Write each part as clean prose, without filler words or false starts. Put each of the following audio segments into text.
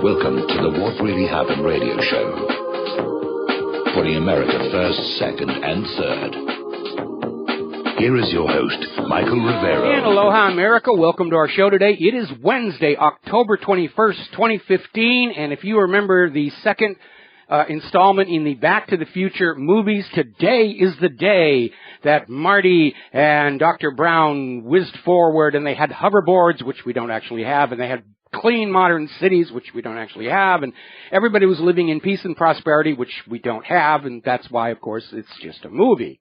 Welcome to the What Really Happened radio show. Putting America first, second, and third. Here is your host, Michael Rivero. And aloha, America. Welcome to our show today. It is Wednesday, October 21st, 2015. And if you remember the second installment in the Back to the Future movies, today is the day that Marty and Dr. Brown whizzed forward, and they had hoverboards, which we don't actually have, and they had clean modern cities, which we don't actually have, and everybody was living in peace and prosperity, which we don't have, and that's why, of course, it's just a movie.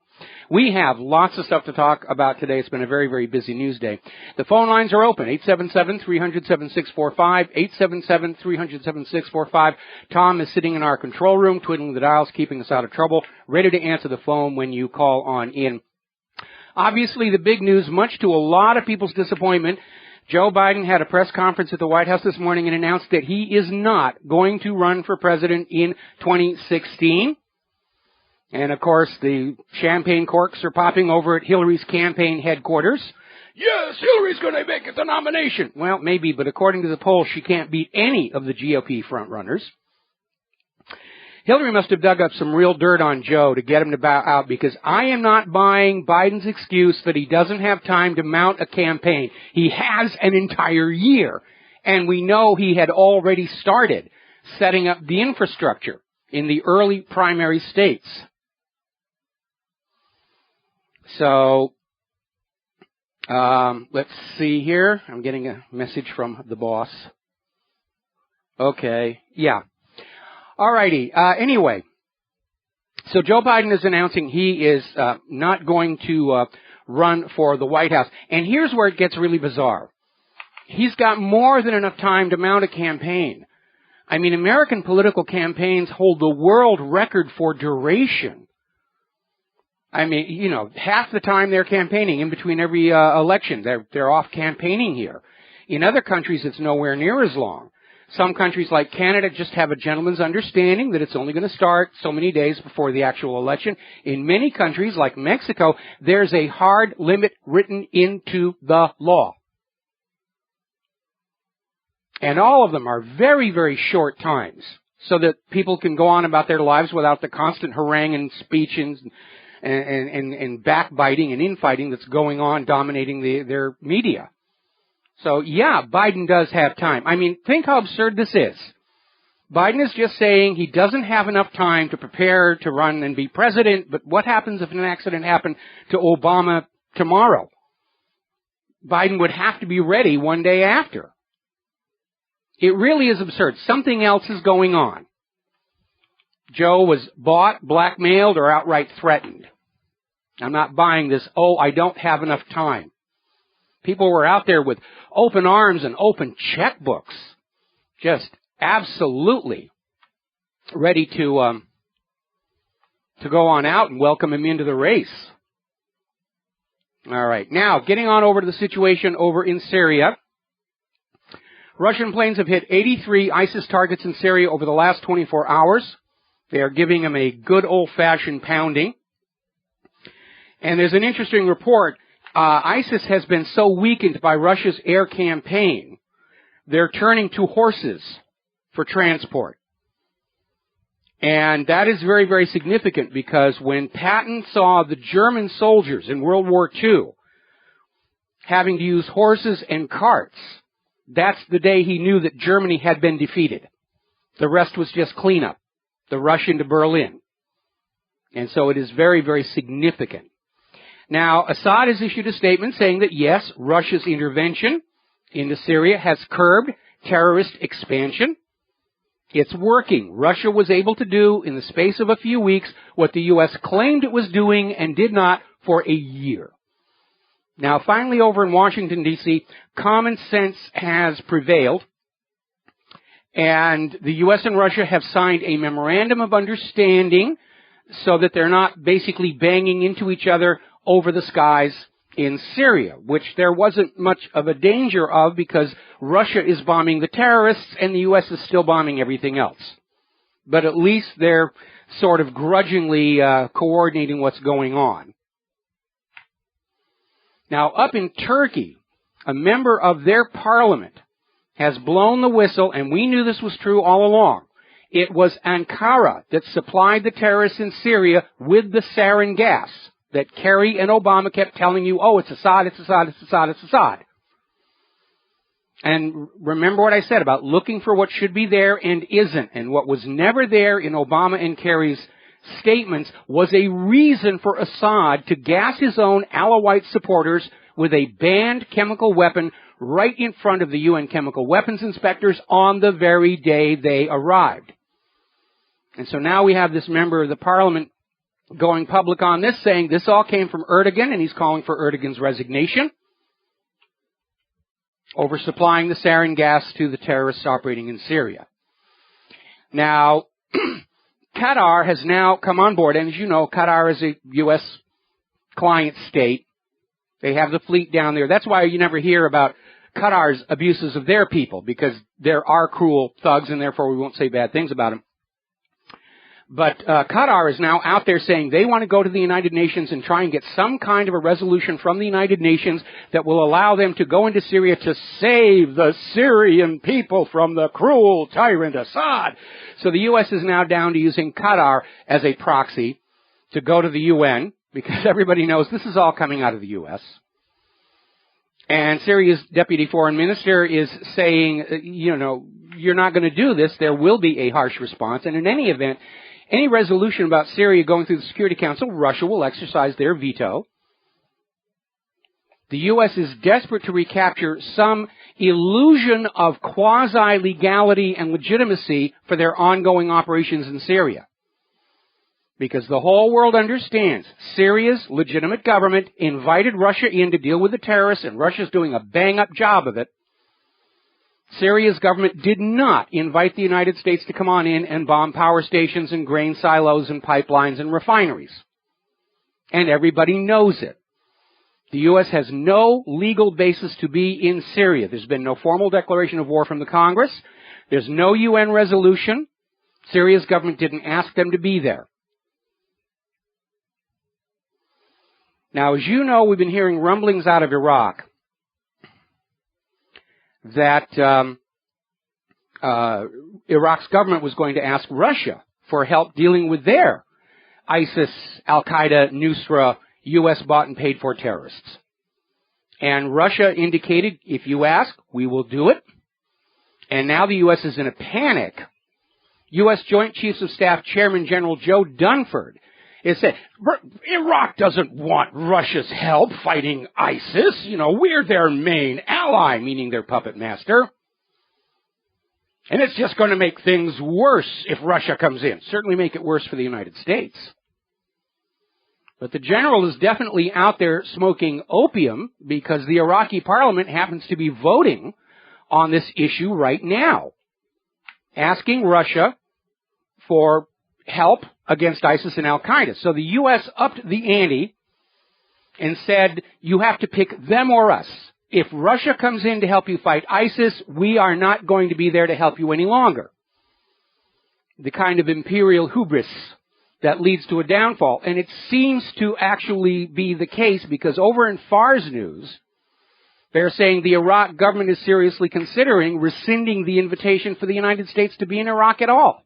We have lots of stuff to talk about today. It's been a very, very busy news day. The phone lines are open, 877-300-7645, 877-300-7645. Tom is sitting in our control room, twiddling the dials, keeping us out of trouble, ready to answer the phone when you call on in. Obviously, the big news, much to a lot of people's disappointment, Joe Biden had a press conference at the White House this morning and announced that he is not going to run for president in 2016. And, of course, the champagne corks are popping over at Hillary's campaign headquarters. Yes, Hillary's going to make it the nomination. Well, maybe, but according to the polls, she can't beat any of the GOP frontrunners. Hillary must have dug up some real dirt on Joe to get him to bow out, because I am not buying Biden's excuse that he doesn't have time to mount a campaign. He has an entire year, and we know he had already started setting up the infrastructure in the early primary states. So, let's see here. I'm getting a message from the boss. Okay, yeah. Alrighty, anyway, so Joe Biden is announcing he is not going to run for the White House. And here's where it gets really bizarre. He's got more than enough time to mount a campaign. I mean, American political campaigns hold the world record for duration. I mean, you know, half the time they're campaigning in between every election. They're off campaigning here. In other countries, it's nowhere near as long. Some countries like Canada just have a gentleman's understanding that it's only going to start so many days before the actual election. In many countries like Mexico, there's a hard limit written into the law. And all of them are very, very short times, so that people can go on about their lives without the constant harangue and speeches and backbiting and infighting that's going on, dominating their media. So, yeah, Biden does have time. I mean, think how absurd this is. Biden is just saying he doesn't have enough time to prepare to run and be president, but what happens if an accident happened to Obama tomorrow? Biden would have to be ready one day after. It really is absurd. Something else is going on. Joe was bought, blackmailed, or outright threatened. I'm not buying this, I don't have enough time. People were out there with open arms and open checkbooks, just absolutely ready to go on out and welcome him into the race. All right, now getting on over to the situation over in Syria. Russian planes have hit 83 ISIS targets in Syria over the last 24 hours. They are giving them a good old-fashioned pounding. And there's an interesting report. ISIS has been so weakened by Russia's air campaign, they're turning to horses for transport. And that is very, very significant, because when Patton saw the German soldiers in World War II having to use horses and carts, that's the day he knew that Germany had been defeated. The rest was just cleanup, the rush into Berlin. And so it is very, very significant. Now, Assad has issued a statement saying that, yes, Russia's intervention into Syria has curbed terrorist expansion. It's working. Russia was able to do, in the space of a few weeks, what the U.S. claimed it was doing and did not for a year. Now, finally, over in Washington, D.C., common sense has prevailed, and the U.S. and Russia have signed a memorandum of understanding so that they're not basically banging into each other over the skies in Syria, which there wasn't much of a danger of, because Russia is bombing the terrorists and the U.S. is still bombing everything else. But at least they're sort of grudgingly coordinating what's going on. Now, up in Turkey, a member of their parliament has blown the whistle, and we knew this was true all along. It was Ankara that supplied the terrorists in Syria with the sarin gas that Kerry and Obama kept telling you, oh, it's Assad, it's Assad, it's Assad, it's Assad. And remember what I said about looking for what should be there and isn't. And what was never there in Obama and Kerry's statements was a reason for Assad to gas his own Alawite supporters with a banned chemical weapon right in front of the UN chemical weapons inspectors on the very day they arrived. And so now we have this member of the parliament going public on this, saying this all came from Erdogan, and he's calling for Erdogan's resignation over supplying the sarin gas to the terrorists operating in Syria. Now, Qatar has now come on board, and as you know, Qatar is a U.S. client state. They have the fleet down there. That's why you never hear about Qatar's abuses of their people, because there are cruel thugs, and therefore we won't say bad things about them. But Qatar is now out there saying they want to go to the United Nations and try and get some kind of a resolution from the United Nations that will allow them to go into Syria to save the Syrian people from the cruel tyrant Assad. So the U.S. is now down to using Qatar as a proxy to go to the UN, because everybody knows this is all coming out of the U.S. And Syria's deputy foreign minister is saying, you're not going to do this. There will be a harsh response. And in any event, any resolution about Syria going through the Security Council, Russia will exercise their veto. The U.S. is desperate to recapture some illusion of quasi-legality and legitimacy for their ongoing operations in Syria. Because the whole world understands Syria's legitimate government invited Russia in to deal with the terrorists, and Russia's doing a bang-up job of it. Syria's government did not invite the United States to come on in and bomb power stations and grain silos and pipelines and refineries. And everybody knows it. The U.S. has no legal basis to be in Syria. There's been no formal declaration of war from the Congress. There's no UN resolution. Syria's government didn't ask them to be there. Now, as you know, we've been hearing rumblings out of Iraq that Iraq's government was going to ask Russia for help dealing with their ISIS, Al-Qaeda, Nusra, U.S. bought and paid for terrorists. And Russia indicated, if you ask, we will do it. And now the U.S. is in a panic. U.S. Joint Chiefs of Staff Chairman General Joe Dunford has said, Iraq doesn't want Russia's help fighting ISIS. We're their main ally, meaning their puppet master. And it's just going to make things worse if Russia comes in. Certainly make it worse for the United States. But the general is definitely out there smoking opium because the Iraqi parliament happens to be voting on this issue right now, asking Russia for help against ISIS and Al-Qaeda. So the U.S. upped the ante and said, you have to pick them or us. If Russia comes in to help you fight ISIS, we are not going to be there to help you any longer. The kind of imperial hubris that leads to a downfall. And it seems to actually be the case because over in Fars News, they're saying the Iraq government is seriously considering rescinding the invitation for the United States to be in Iraq at all.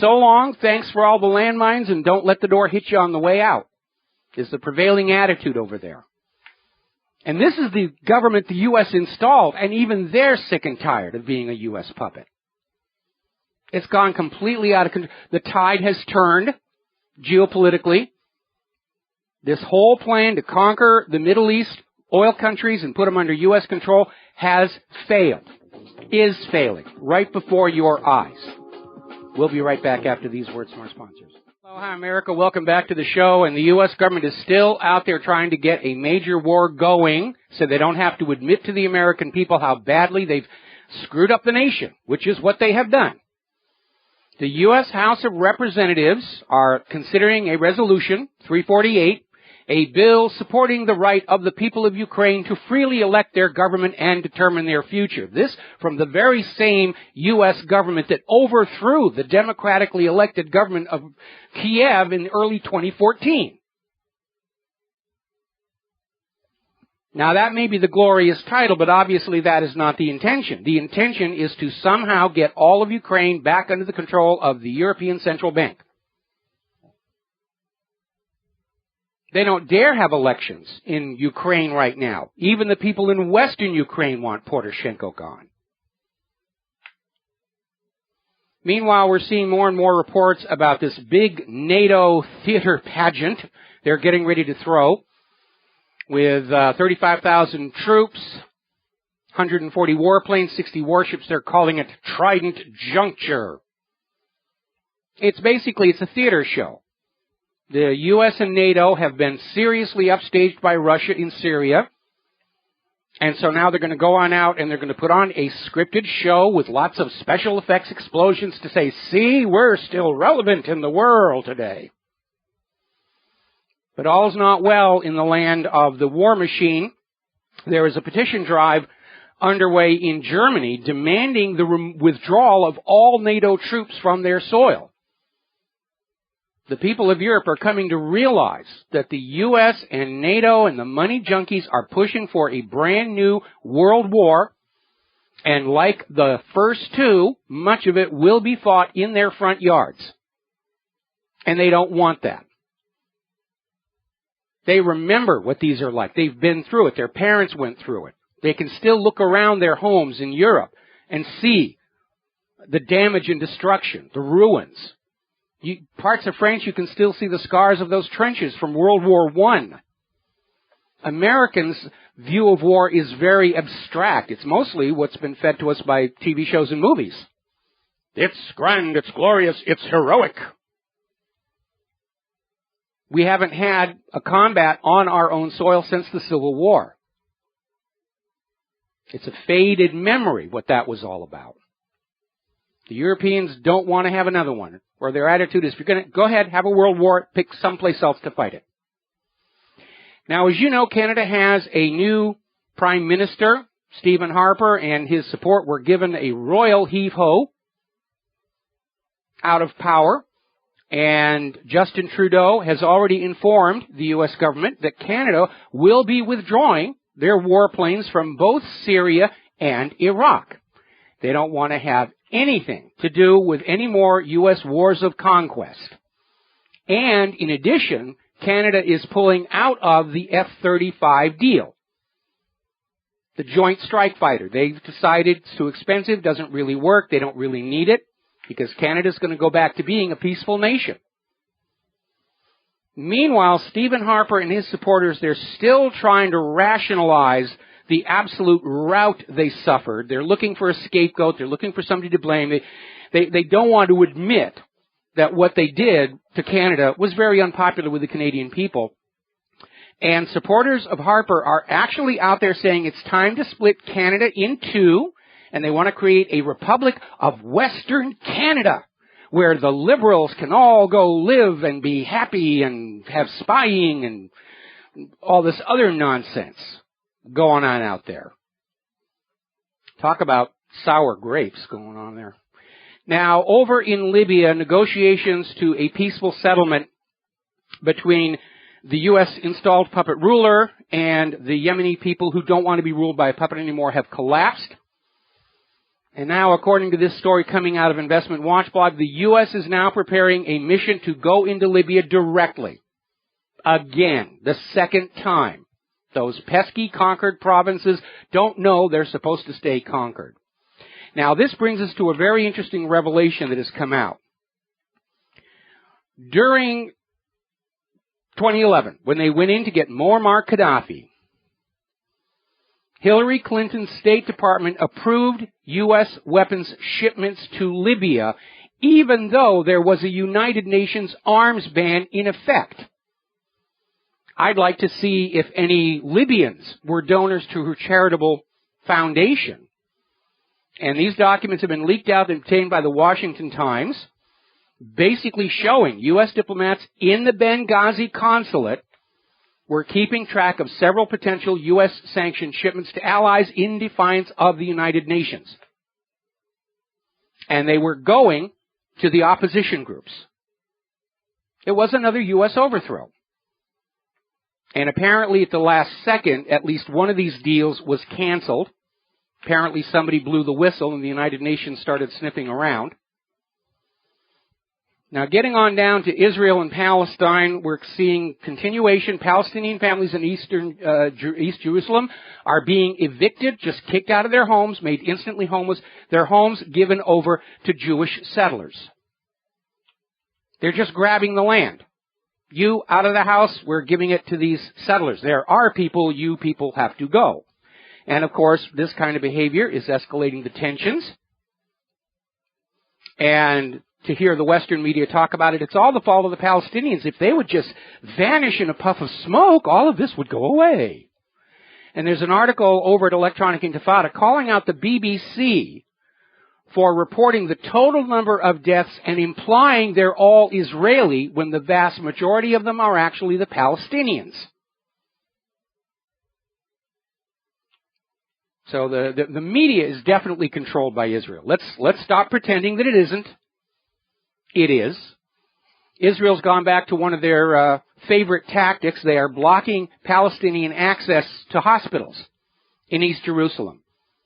So long, thanks for all the landmines, and don't let the door hit you on the way out, is the prevailing attitude over there. And this is the government the U.S. installed, and even they're sick and tired of being a U.S. puppet. It's gone completely out of control. The tide has turned geopolitically. This whole plan to conquer the Middle East oil countries and put them under U.S. control has failed, is failing, right before your eyes. We'll be right back after these words from our sponsors. Hello, hi, America. Welcome back to the show. And the U.S. government is still out there trying to get a major war going so they don't have to admit to the American people how badly they've screwed up the nation, which is what they have done. The U.S. House of Representatives are considering a resolution, 348, a bill supporting the right of the people of Ukraine to freely elect their government and determine their future. This from the very same U.S. government that overthrew the democratically elected government of Kiev in early 2014. Now, that may be the glorious title, but obviously that is not the intention. The intention is to somehow get all of Ukraine back under the control of the European Central Bank. They don't dare have elections in Ukraine right now. Even the people in Western Ukraine want Poroshenko gone. Meanwhile, we're seeing more and more reports about this big NATO theater pageant they're getting ready to throw with 35,000 troops, 140 warplanes, 60 warships. They're calling it Trident Juncture. It's a theater show. The U.S. and NATO have been seriously upstaged by Russia in Syria. And so now they're going to go on out and they're going to put on a scripted show with lots of special effects explosions to say, see, we're still relevant in the world today. But all's not well in the land of the war machine. There is a petition drive underway in Germany demanding the withdrawal of all NATO troops from their soil. The people of Europe are coming to realize that the U.S. and NATO and the money junkies are pushing for a brand new world war. And like the first two, much of it will be fought in their front yards. And they don't want that. They remember what these are like. They've been through it. Their parents went through it. They can still look around their homes in Europe and see the damage and destruction, the ruins. Parts of France, you can still see the scars of those trenches from World War I. Americans' view of war is very abstract. It's mostly what's been fed to us by TV shows and movies. It's grand, it's glorious, it's heroic. We haven't had a combat on our own soil since the Civil War. It's a faded memory what that was all about. The Europeans don't want to have another one, or their attitude is, if you're going to go ahead, have a world war, pick someplace else to fight it. Now, as you know, Canada has a new Prime Minister, Stephen Harper, and his support were given a royal heave-ho out of power. And Justin Trudeau has already informed the U.S. government that Canada will be withdrawing their warplanes from both Syria and Iraq. They don't want to have anything to do with any more U.S. wars of conquest. And in addition, Canada is pulling out of the F-35 deal. The Joint Strike Fighter. They've decided it's too expensive, doesn't really work, they don't really need it, because Canada's going to go back to being a peaceful nation. Meanwhile, Stephen Harper and his supporters, they're still trying to rationalize the absolute rout they suffered. They're looking for a scapegoat. They're looking for somebody to blame. They don't want to admit that what they did to Canada was very unpopular with the Canadian people. And supporters of Harper are actually out there saying it's time to split Canada in two, and they want to create a Republic of Western Canada, where the Liberals can all go live and be happy and have spying and all this other nonsense going on out there. Talk about sour grapes going on there. Now, over in Libya, negotiations to a peaceful settlement between the U.S. installed puppet ruler and the Yemeni people who don't want to be ruled by a puppet anymore have collapsed. And now, according to this story coming out of Investment Watchblog, the U.S. is now preparing a mission to go into Libya directly. Again, the second time. Those pesky conquered provinces don't know they're supposed to stay conquered. Now, this brings us to a very interesting revelation that has come out. During 2011, when they went in to get Muammar Gaddafi, Hillary Clinton's State Department approved U.S. weapons shipments to Libya, even though there was a United Nations arms ban in effect. I'd like to see if any Libyans were donors to her charitable foundation. And these documents have been leaked out and obtained by the Washington Times, basically showing U.S. diplomats in the Benghazi consulate were keeping track of several potential U.S. sanctioned shipments to allies in defiance of the United Nations. And they were going to the opposition groups. It was another U.S. overthrow. And apparently at the last second, at least one of these deals was canceled. Apparently somebody blew the whistle and the United Nations started sniffing around. Now, getting on down to Israel and Palestine, we're seeing continuation. Palestinian families in East Jerusalem are being evicted, just kicked out of their homes, made instantly homeless, their homes given over to Jewish settlers. They're just grabbing the land. You out of the house, we're giving it to these settlers. There are people, you people have to go. And of course, this kind of behavior is escalating the tensions. And to hear the Western media talk about it, it's all the fault of the Palestinians. If they would just vanish in a puff of smoke, all of this would go away. And there's an article over at Electronic Intifada calling out the BBC for reporting the total number of deaths and implying they're all Israeli when the vast majority of them are actually the Palestinians. So the media is definitely controlled by Israel. Let's stop pretending that it isn't. It is. Israel's gone back to one of their favorite tactics. They are blocking Palestinian access to hospitals in East Jerusalem.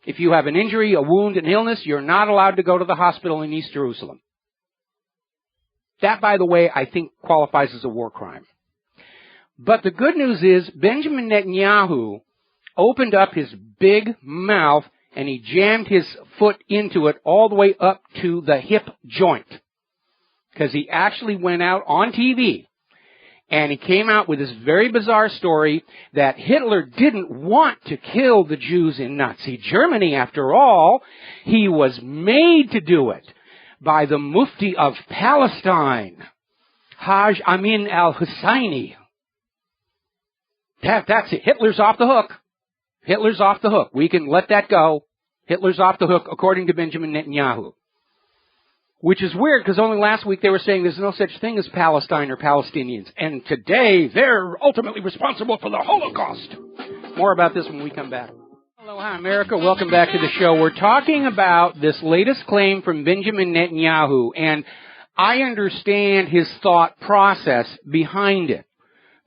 If you have an injury, a wound, an illness, you're not allowed to go to the hospital in East Jerusalem. That, by the way, I think qualifies as a war crime. But the good news is Benjamin Netanyahu opened up his big mouth and he jammed his foot into it all the way up to the hip joint. Because he actually went out on TV and he came out with this very bizarre story that Hitler didn't want to kill the Jews in Nazi Germany after all. He was made to do it by the Mufti of Palestine, Haj Amin al-Husseini. That's it. Hitler's off the hook. Hitler's off the hook. We can let that go. Hitler's off the hook, according to Benjamin Netanyahu. Which is weird, because only last week they were saying there's no such thing as Palestine or Palestinians. And today, they're ultimately responsible for the Holocaust. More about this when we come back. Aloha, America. Welcome back to the show. We're talking about this latest claim from Benjamin Netanyahu, and I understand his thought process behind it.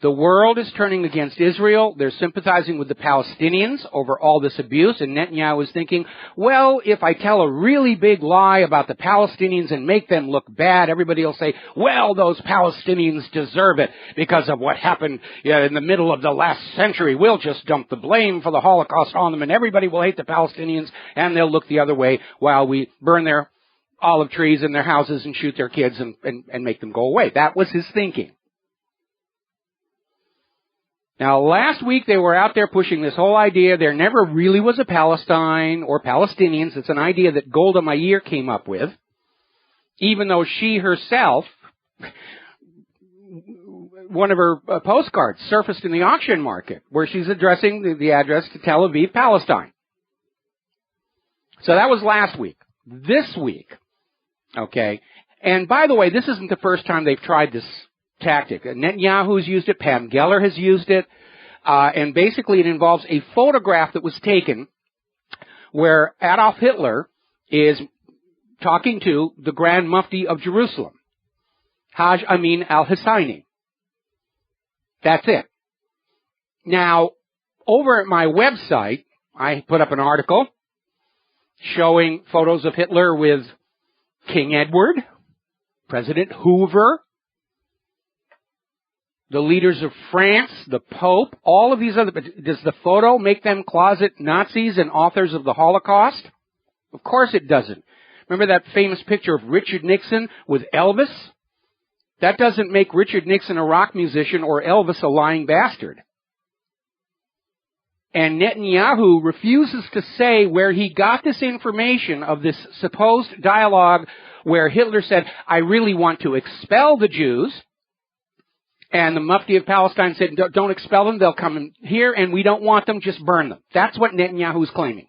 The world is turning against Israel. They're sympathizing with the Palestinians over all this abuse. And Netanyahu is thinking, well, if I tell a really big lie about the Palestinians and make them look bad, everybody will say, well, those Palestinians deserve it because of what happened in the middle of the last century. We'll just dump the blame for the Holocaust on them and everybody will hate the Palestinians and they'll look the other way while we burn their olive trees in their houses and shoot their kids and make them go away. That was his thinking. Now, last week they were out there pushing this whole idea there never really was a Palestine or Palestinians. It's an idea that Golda Meir came up with, even though she herself, one of her postcards surfaced in the auction market where she's addressing the address to Tel Aviv, Palestine. So that was last week. This week, okay, and by the way, this isn't the first time they've tried this tactic. Netanyahu's used it. Pam Geller has used it. And basically it involves a photograph that was taken where Adolf Hitler is talking to the Grand Mufti of Jerusalem, Haj Amin al-Husseini. That's it. Now, over at my website, I put up an article showing photos of Hitler with King Edward, President Hoover, the leaders of France, the Pope, all of these other... Does the photo make them closet Nazis and authors of the Holocaust? Of course it doesn't. Remember that famous picture of Richard Nixon with Elvis? That doesn't make Richard Nixon a rock musician or Elvis a lying bastard. And Netanyahu refuses to say where he got this information of this supposed dialogue where Hitler said, I really want to expel the Jews. And the Mufti of Palestine said, don't expel them, they'll come in here, and we don't want them, just burn them. That's what Netanyahu's claiming.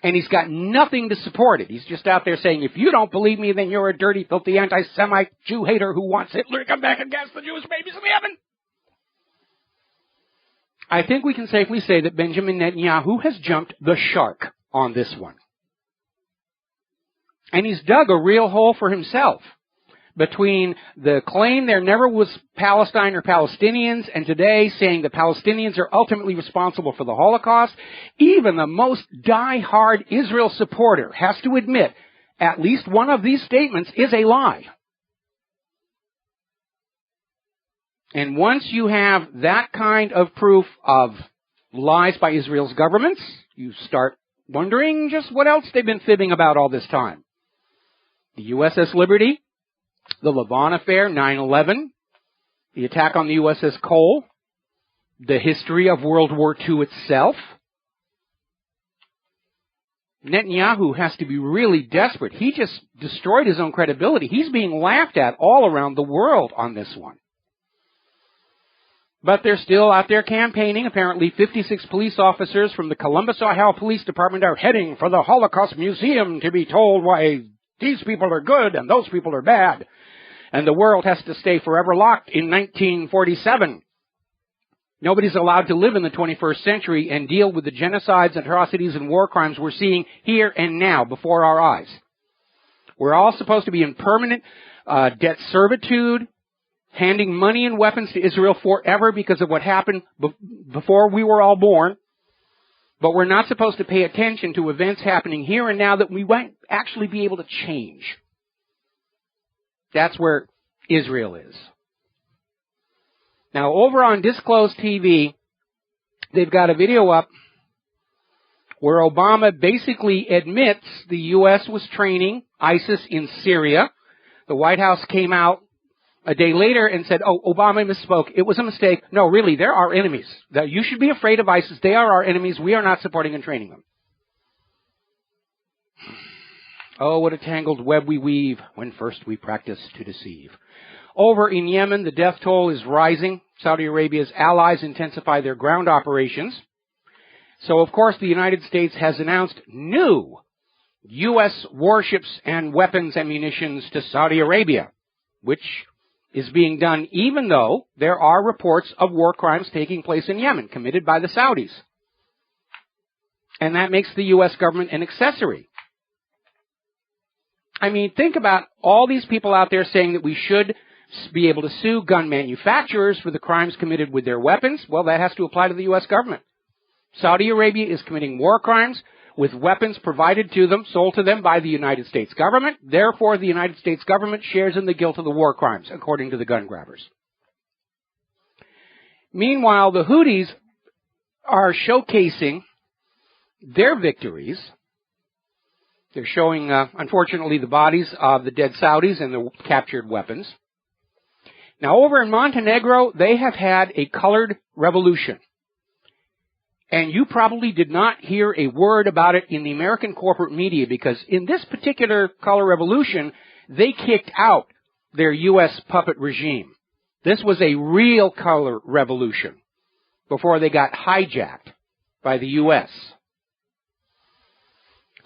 And he's got nothing to support it. He's just out there saying, if you don't believe me, then you're a dirty, filthy, anti-Semite Jew hater who wants Hitler to come back and gas the Jewish babies in the oven. I think we can safely say that Benjamin Netanyahu has jumped the shark on this one. And he's dug a real hole for himself. between the claim there never was Palestine or Palestinians and today saying the Palestinians are ultimately responsible for the Holocaust, even the most die-hard Israel supporter has to admit at least one of these statements is a lie. And once you have that kind of proof of lies by Israel's governments, you start wondering just what else they've been fibbing about all this time. The USS Liberty, the Lavon affair, 9/11, the attack on the USS Cole, the history of World War II itself. Netanyahu has to be really desperate. He just destroyed his own credibility. He's being laughed at all around the world on this one. But they're still out there campaigning. Apparently 56 police officers from the Columbus, Ohio Police Department are heading for the Holocaust Museum to be told why these people are good and those people are bad. And the world has to stay forever locked in 1947. Nobody's allowed to live in the 21st century and deal with the genocides, atrocities, and war crimes we're seeing here and now before our eyes. We're all supposed to be in permanent debt servitude, handing money and weapons to Israel forever because of what happened before we were all born. But we're not supposed to pay attention to events happening here and now that we won't actually be able to change. That's where Israel is. Now, over on Disclosed TV, they've got a video up where Obama basically admits the U.S. was training ISIS in Syria. The White House came out a day later and said, oh, Obama misspoke. It was a mistake. No, really, they're our enemies. You should be afraid of ISIS. They are our enemies. We are not supporting and training them. Oh, what a tangled web we weave when first we practice to deceive. Over in Yemen, the death toll is rising. Saudi Arabia's allies intensify their ground operations. So, of course, the United States has announced new U.S. warships and weapons and munitions to Saudi Arabia, which is being done even though there are reports of war crimes taking place in Yemen committed by the Saudis. And that makes the U.S. government an accessory. I mean, think about all these people out there saying that we should be able to sue gun manufacturers for the crimes committed with their weapons. Well, that has to apply to the U.S. government. Saudi Arabia is committing war crimes with weapons provided to them, sold to them by the United States government. Therefore, the United States government shares in the guilt of the war crimes, according to the gun grabbers. Meanwhile, the Houthis are showcasing their victories. They're showing, unfortunately, the bodies of the dead Saudis and the captured weapons. Now, over in Montenegro, they have had a colored revolution. And you probably did not hear a word about it in the American corporate media because in this particular color revolution, they kicked out their U.S. puppet regime. This was a real color revolution before they got hijacked by the U.S.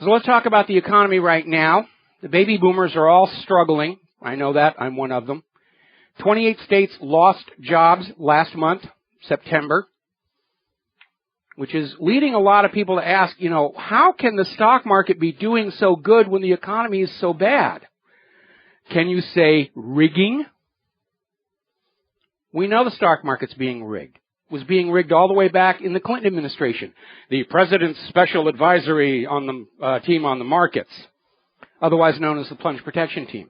So let's talk about the economy right now. The baby boomers are all struggling. I know that. I'm one of them. 28 states lost jobs last month, September, which is leading a lot of people to ask, how can the stock market be doing so good when the economy is so bad? Can you say rigging? We know the stock market's being rigged. It was being rigged all the way back in the Clinton administration. The president's special advisory on the team on the markets, otherwise known as the plunge protection team.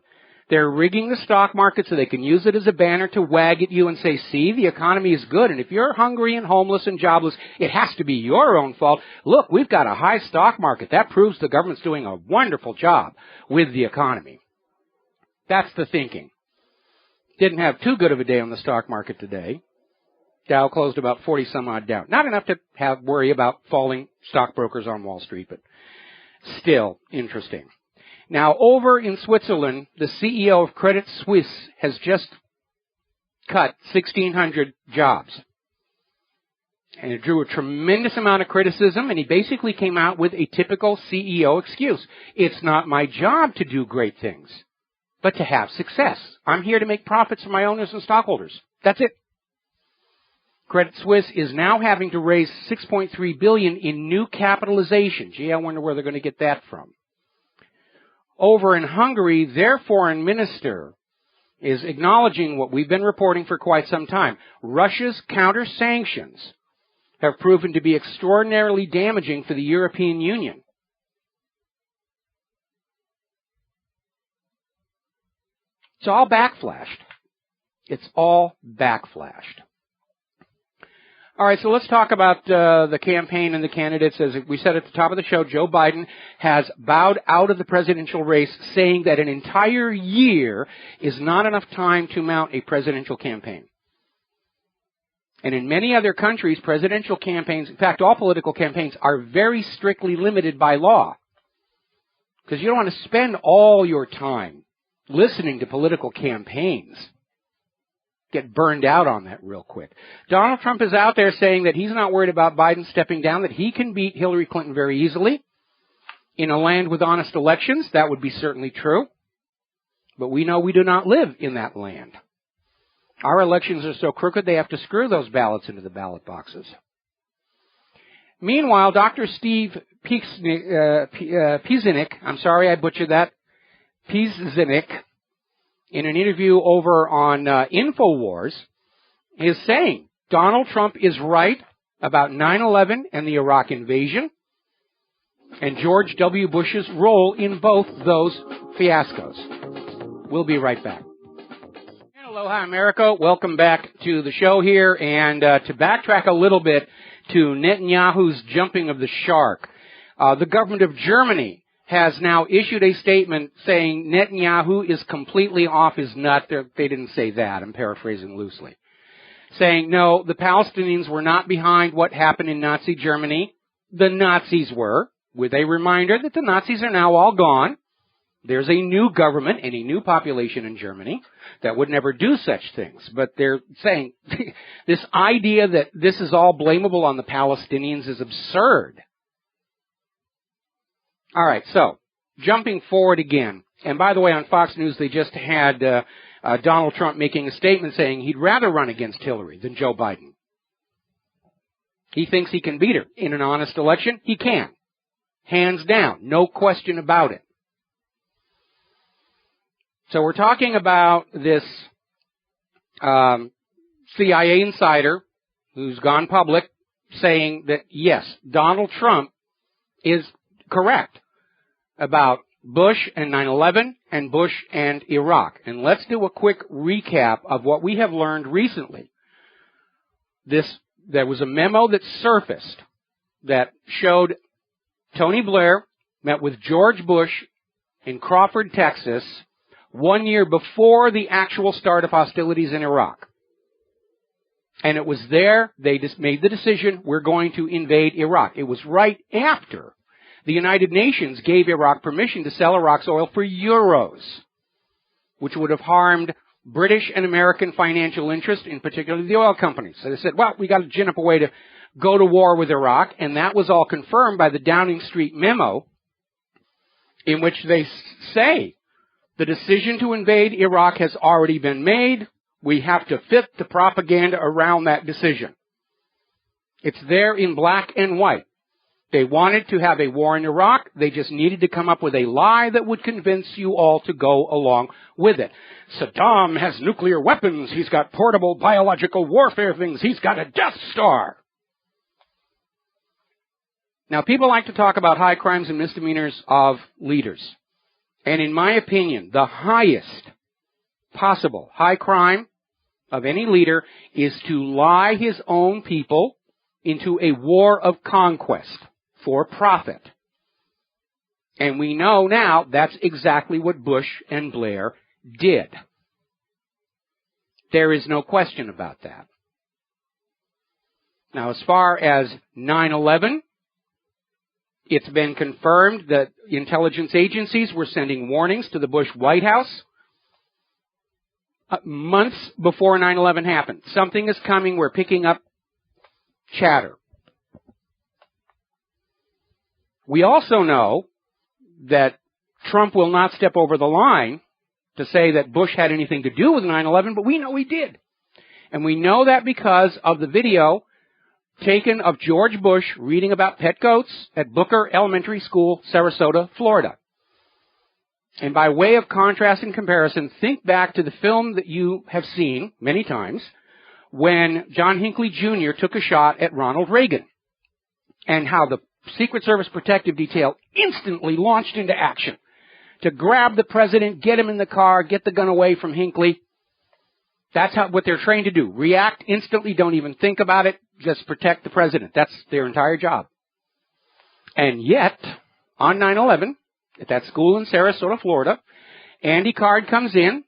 They're rigging the stock market so they can use it as a banner to wag at you and say, see, the economy is good, and if you're hungry and homeless and jobless, it has to be your own fault. Look, we've got a high stock market. That proves the government's doing a wonderful job with the economy. That's the thinking. Didn't have too good of a day on the stock market today. Dow closed about 40 some odd down. Not enough to worry about falling stockbrokers on Wall Street, but still interesting. Now, over in Switzerland, the CEO of Credit Suisse has just cut 1,600 jobs. And it drew a tremendous amount of criticism, and he basically came out with a typical CEO excuse. It's not my job to do great things, but to have success. I'm here to make profits for my owners and stockholders. That's it. Credit Suisse is now having to raise $6.3 billion in new capitalization. Gee, I wonder where they're going to get that from. Over in Hungary, their foreign minister is acknowledging what we've been reporting for quite some time. Russia's counter-sanctions have proven to be extraordinarily damaging for the European Union. It's all backflashed. It's all backflashed. All right, so let's talk about the campaign and the candidates. As we said at the top of the show, Joe Biden has bowed out of the presidential race, saying that an entire year is not enough time to mount a presidential campaign. And in many other countries, presidential campaigns, in fact, all political campaigns, are very strictly limited by law. Because you don't want to spend all your time listening to political campaigns. Get burned out on that real quick. Donald Trump is out there saying that he's not worried about Biden stepping down, that he can beat Hillary Clinton very easily. In a land with honest elections, that would be certainly true. But we know we do not live in that land. Our elections are so crooked they have to screw those ballots into the ballot boxes. Meanwhile, Dr. Steve Pieczenik, I'm sorry I butchered that, Pieczenik, in an interview over on INFOWARS, is saying Donald Trump is right about 9/11 and the Iraq invasion and George W. Bush's role in both those fiascos. We'll be right back. Aloha, America. Welcome back to the show here. And to backtrack a little bit to Netanyahu's jumping of the shark, the government of Germany has now issued a statement saying Netanyahu is completely off his nut. They didn't say that. I'm paraphrasing loosely. Saying, no, the Palestinians were not behind what happened in Nazi Germany. The Nazis were, with a reminder that the Nazis are now all gone. There's a new government and a new population in Germany that would never do such things. But they're saying this idea that this is all blamable on the Palestinians is absurd. All right, so jumping forward again. And by the way, on Fox News, they just had Donald Trump making a statement saying he'd rather run against Hillary than Joe Biden. He thinks he can beat her. In an honest election, he can. Hands down. No question about it. So we're talking about this CIA insider who's gone public saying that, yes, Donald Trump is correct about Bush and 9/11 and Bush and Iraq. And let's do a quick recap of what we have learned recently. There was a memo that surfaced that showed Tony Blair met with George Bush in Crawford, Texas, 1 year before the actual start of hostilities in Iraq. And it was there they just made the decision, we're going to invade Iraq. It was right after the United Nations gave Iraq permission to sell Iraq's oil for euros, which would have harmed British and American financial interest, in particular the oil companies. So they said, well, we got to gin up a way to go to war with Iraq, and that was all confirmed by the Downing Street memo, in which they say the decision to invade Iraq has already been made. We have to fit the propaganda around that decision. It's there in black and white. They wanted to have a war in Iraq. They just needed to come up with a lie that would convince you all to go along with it. Saddam has nuclear weapons. He's got portable biological warfare things. He's got a Death Star. Now, people like to talk about high crimes and misdemeanors of leaders. And in my opinion, the highest possible high crime of any leader is to lie his own people into a war of conquest for profit. And we know now that's exactly what Bush and Blair did. There is no question about that. Now, as far as 9/11, it's been confirmed that intelligence agencies were sending warnings to the Bush White House months before 9/11 happened. Something is coming. We're picking up chatter. We also know that Trump will not step over the line to say that Bush had anything to do with 9/11, but we know he did. And we know that because of the video taken of George Bush reading about pet goats at Booker Elementary School, Sarasota, Florida. And by way of contrast and comparison, think back to the film that you have seen many times when John Hinckley Jr. took a shot at Ronald Reagan and how the Secret Service protective detail instantly launched into action to grab the president, get him in the car, get the gun away from Hinckley. That's what they're trained to do. React instantly, don't even think about it, just protect the president. That's their entire job. And yet, on 9/11, at that school in Sarasota, Florida, Andy Card comes in,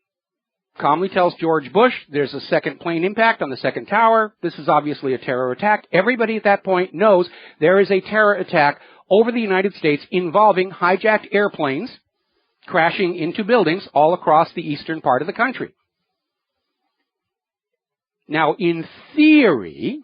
calmly tells George Bush there's a second plane impact on the second tower. This is obviously a terror attack. Everybody at that point knows there is a terror attack over the United States involving hijacked airplanes crashing into buildings all across the eastern part of the country. Now, in theory,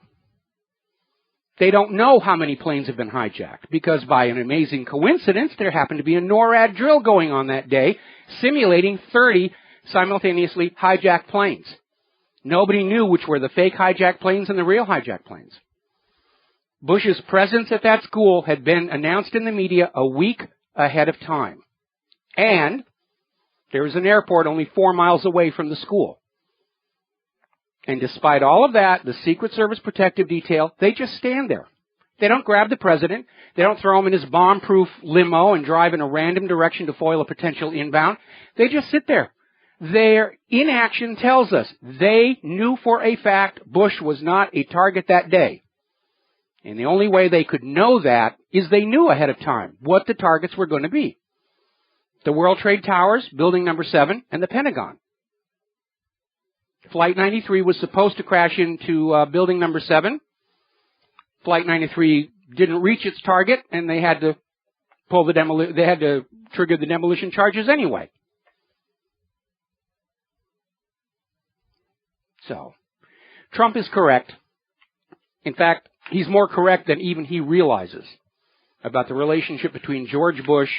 they don't know how many planes have been hijacked because by an amazing coincidence, there happened to be a NORAD drill going on that day simulating 30 simultaneously hijacked planes. Nobody knew which were the fake hijacked planes and the real hijacked planes. Bush's presence at that school had been announced in the media a week ahead of time. And there was an airport only 4 miles away from the school. And despite all of that, the Secret Service protective detail, they just stand there. They don't grab the president. They don't throw him in his bomb-proof limo and drive in a random direction to foil a potential inbound. They just sit there. Their inaction tells us they knew for a fact Bush was not a target that day. And the only way they could know that is they knew ahead of time what the targets were going to be. The World Trade Towers, Building Number 7, and the Pentagon. Flight 93 was supposed to crash into Building Number 7. Flight 93 didn't reach its target, and they had to trigger the demolition charges anyway. So, Trump is correct. In fact, he's more correct than even he realizes about the relationship between George Bush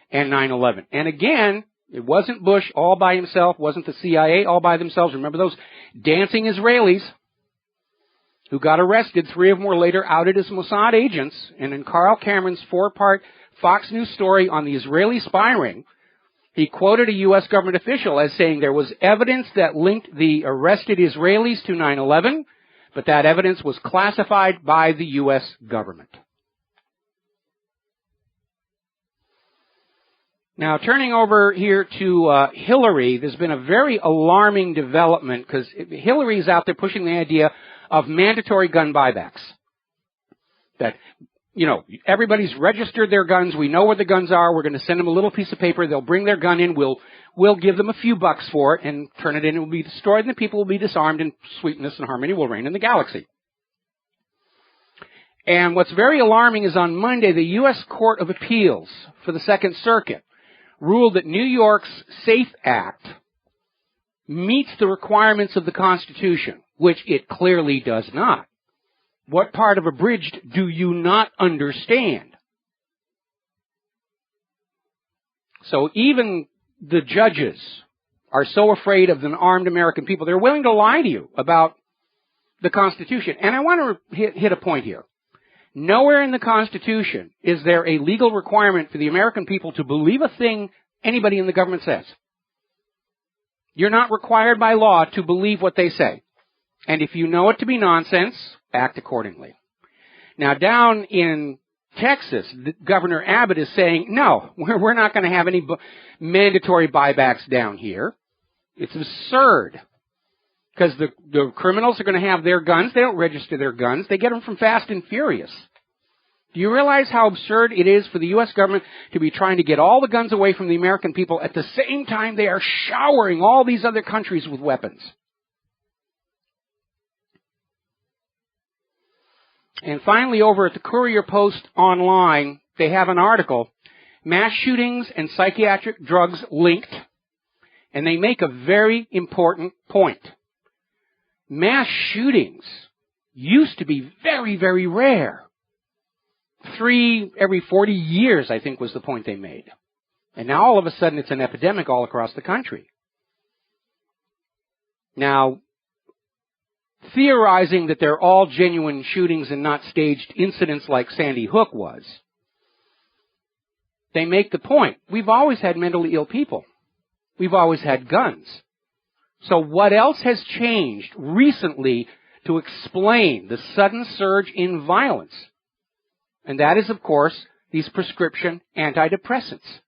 and 9/11. And again, it wasn't Bush all by himself, wasn't the CIA all by themselves. Remember those dancing Israelis who got arrested? 3 of them were later outed as Mossad agents. And in Carl Cameron's 4-part Fox News story on the Israeli spy ring, he quoted a U.S. government official as saying there was evidence that linked the arrested Israelis to 9/11, but that evidence was classified by the U.S. government. Now, turning over here to Hillary, there's been a very alarming development because Hillary's out there pushing the idea of mandatory gun buybacks. That, everybody's registered their guns. We know where the guns are. We're going to send them a little piece of paper. They'll bring their gun in. We'll give them a few bucks for it and turn it in. It will be destroyed and the people will be disarmed and sweetness and harmony will reign in the galaxy. And what's very alarming is on Monday, the U.S. Court of Appeals for the Second Circuit ruled that New York's SAFE Act meets the requirements of the Constitution, which it clearly does not. What part of abridged do you not understand? So even the judges are so afraid of the armed American people, they're willing to lie to you about the Constitution. And I want to hit a point here. Nowhere in the Constitution is there a legal requirement for the American people to believe a thing anybody in the government says. You're not required by law to believe what they say. And if you know it to be nonsense, act accordingly. Now, down in Texas, Governor Abbott is saying, no, we're not going to have any mandatory buybacks down here. It's absurd. Because the criminals are going to have their guns. They don't register their guns. They get them from Fast and Furious. Do you realize how absurd it is for the U.S. government to be trying to get all the guns away from the American people at the same time they are showering all these other countries with weapons? And finally, over at the Courier Post online, they have an article, Mass Shootings and Psychiatric Drugs Linked, and they make a very important point. Mass shootings used to be very, very rare. 3 every 40 years, I think, was the point they made. And now all of a sudden it's an epidemic all across the country. Now, theorizing that they're all genuine shootings and not staged incidents like Sandy Hook was, they make the point, we've always had mentally ill people. We've always had guns. So what else has changed recently to explain the sudden surge in violence? And that is, of course, these prescription antidepressants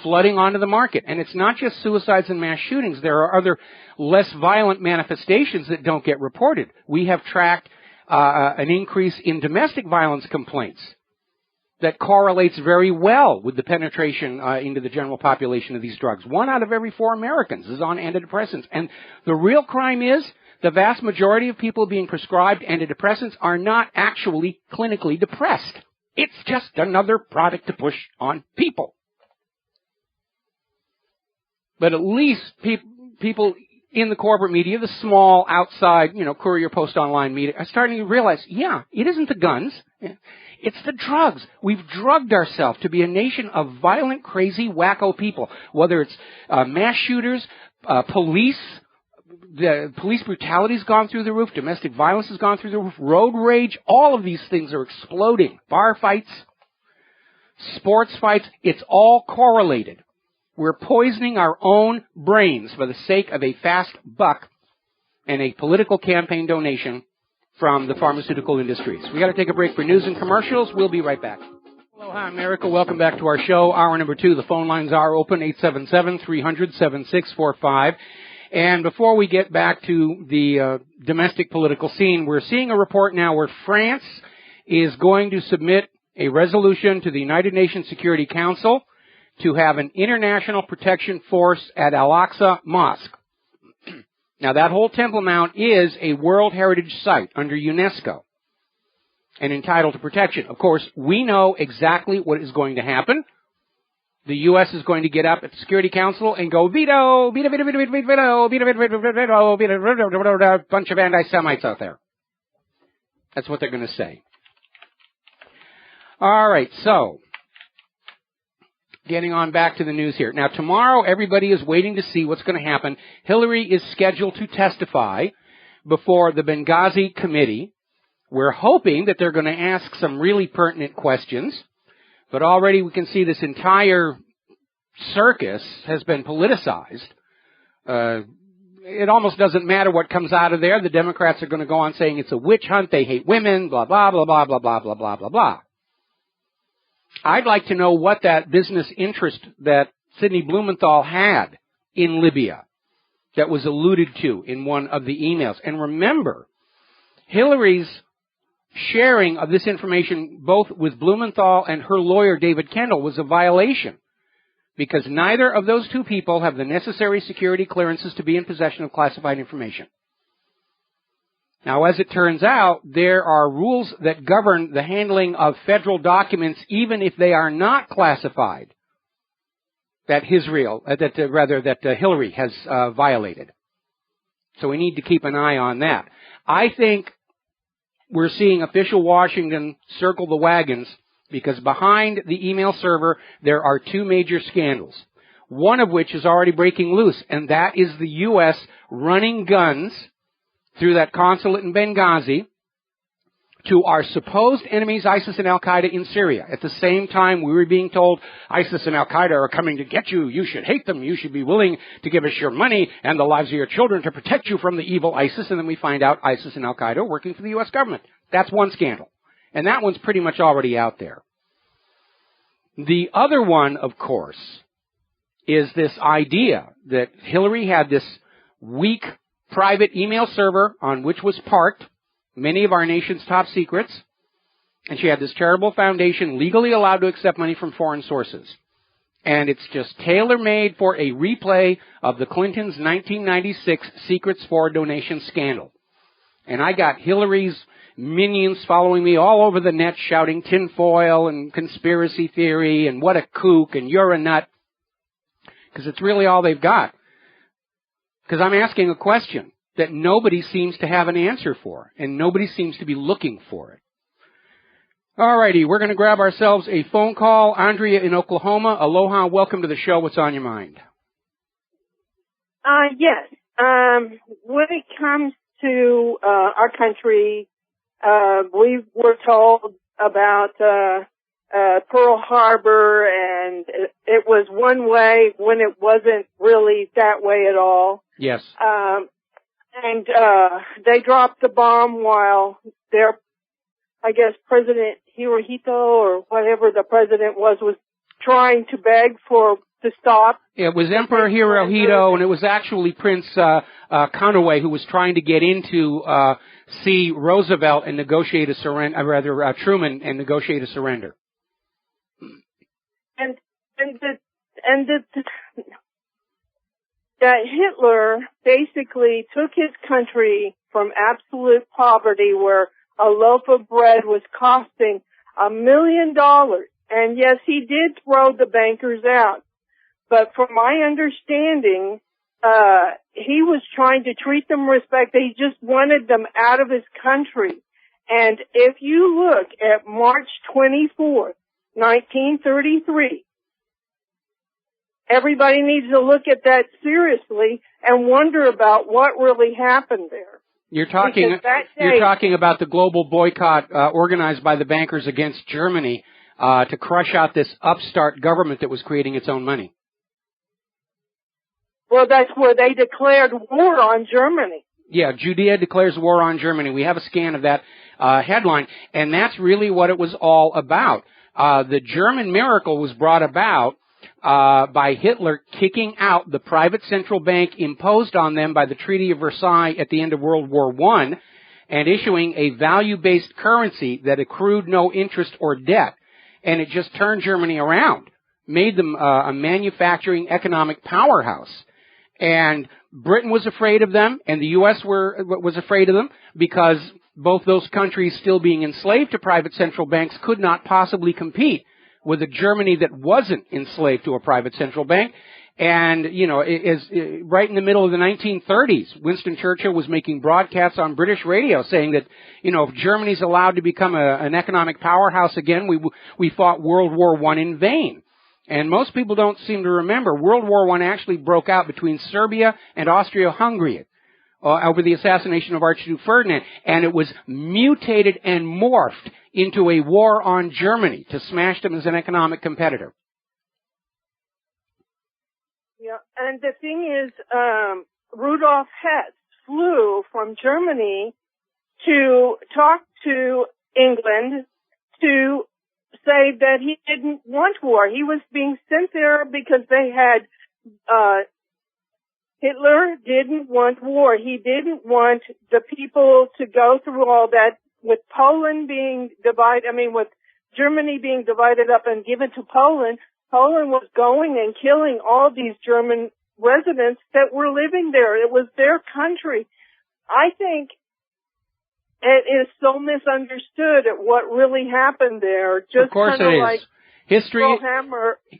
flooding onto the market. And it's not just suicides and mass shootings. There are other less violent manifestations that don't get reported. We have tracked an increase in domestic violence complaints that correlates very well with the penetration into the general population of these drugs. 1 out of every 4 Americans is on antidepressants. And the real crime is the vast majority of people being prescribed antidepressants are not actually clinically depressed. It's just another product to push on people. But at least people in the corporate media, the small outside, Courier Post online media, are starting to realize, yeah, it isn't the guns. It's the drugs. We've drugged ourselves to be a nation of violent, crazy, wacko people. Whether it's mass shooters, police, the police brutality's gone through the roof, domestic violence has gone through the roof, road rage, all of these things are exploding. Bar fights, sports fights, it's all correlated. We're poisoning our own brains for the sake of a fast buck and a political campaign donation from the pharmaceutical industries. We got to take a break for news and commercials. We'll be right back. Aloha, America. Welcome back to our show. Hour number 2. The phone lines are open, 877-300-7645. And before we get back to the domestic political scene, we're seeing a report now where France is going to submit a resolution to the United Nations Security Council to have an international protection force at Al-Aqsa Mosque. Now, that whole Temple Mount is a World Heritage Site under UNESCO and entitled to protection. Of course, we know exactly what is going to happen. The U.S. is going to get up at the Security Council and go, veto, veto, veto, veto, veto, veto, veto, veto, veto, veto, veto, veto, bunch of anti-Semites out there. That's what they're going to say. All right, so getting on back to the news here. Now, tomorrow, everybody is waiting to see what's going to happen. Hillary is scheduled to testify before the Benghazi Committee. We're hoping that they're going to ask some really pertinent questions, but already we can see this entire circus has been politicized. It almost doesn't matter what comes out of there. The Democrats are going to go on saying it's a witch hunt, they hate women, blah, blah, blah, blah, blah, blah, blah, blah, blah, blah. I'd like to know what that business interest that Sidney Blumenthal had in Libya that was alluded to in one of the emails. And remember, Hillary's sharing of this information both with Blumenthal and her lawyer, David Kendall, was a violation because neither of those two people have the necessary security clearances to be in possession of classified information. Now, as it turns out, there are rules that govern the handling of federal documents, even if they are not classified, that Hillary has violated. So we need to keep an eye on that. I think we're seeing official Washington circle the wagons because behind the email server there are 2 major scandals, one of which is already breaking loose, and that is the U.S. running guns through that consulate in Benghazi to our supposed enemies, ISIS and Al-Qaeda in Syria. At the same time, we were being told ISIS and Al-Qaeda are coming to get you. You should hate them. You should be willing to give us your money and the lives of your children to protect you from the evil ISIS. And then we find out ISIS and Al-Qaeda are working for the U.S. government. That's one scandal. And that one's pretty much already out there. The other one, of course, is this idea that Hillary had this weak private email server on which was parked many of our nation's top secrets, and she had this charitable foundation legally allowed to accept money from foreign sources. And it's just tailor-made for a replay of the Clintons' 1996 Secrets for Donation scandal. And I got Hillary's minions following me all over the net shouting tinfoil and conspiracy theory and what a kook and you're a nut, because it's really all they've got. Because I'm asking a question that nobody seems to have an answer for, and nobody seems to be looking for it. All righty, we're going to grab ourselves a phone call. Andrea in Oklahoma. Aloha, welcome to the show. What's on your mind? Yes. When it comes to our country, we were told about Pearl Harbor, and it was one way when it wasn't really that way at all. Yes. And they dropped the bomb while their, I guess, President Hirohito or whatever the president was trying to beg to stop. It was Emperor Hirohito, and it was actually Prince Kaahumanu who was trying to get into see Roosevelt and negotiate a surrender, Truman and negotiate a surrender. And that Hitler basically took his country from absolute poverty, where a loaf of bread was costing $1 million. And yes, he did throw the bankers out. But from my understanding, he was trying to treat them respect. He just wanted them out of his country. And if you look at March 24th, 1933, everybody needs to look at that seriously and wonder about what really happened there. You're talking about the global boycott organized by the bankers against Germany to crush out this upstart government that was creating its own money. Well, that's where they declared war on Germany. Yeah, Judea declares war on Germany. We have a scan of that headline, and that's really what it was all about. The German miracle was brought about by Hitler kicking out the private central bank imposed on them by the Treaty of Versailles at the end of World War I, and issuing a value-based currency that accrued no interest or debt. And it just turned Germany around, made them a manufacturing economic powerhouse. And Britain was afraid of them, and the U.S. was afraid of them, because both those countries, still being enslaved to private central banks, could not possibly compete with a Germany that wasn't enslaved to a private central bank. And, you know, right in the middle of the 1930s, Winston Churchill was making broadcasts on British radio saying that, you know, if Germany's allowed to become an economic powerhouse again, we fought World War I in vain. And most people don't seem to remember World War I actually broke out between Serbia and Austria-Hungary over the assassination of Archduke Ferdinand, and it was mutated and morphed into a war on Germany to smash them as an economic competitor. Yeah, and the thing is, Rudolf Hess flew from Germany to talk to England to say that he didn't want war. He was being sent there because they had, Hitler didn't want war. He didn't want the people to go through all that with Poland being divided, with Germany being divided up and given to Poland. Poland was going and killing all these German residents that were living there. It was their country. I think it is so misunderstood at what really happened there. Just of course kind of it is. like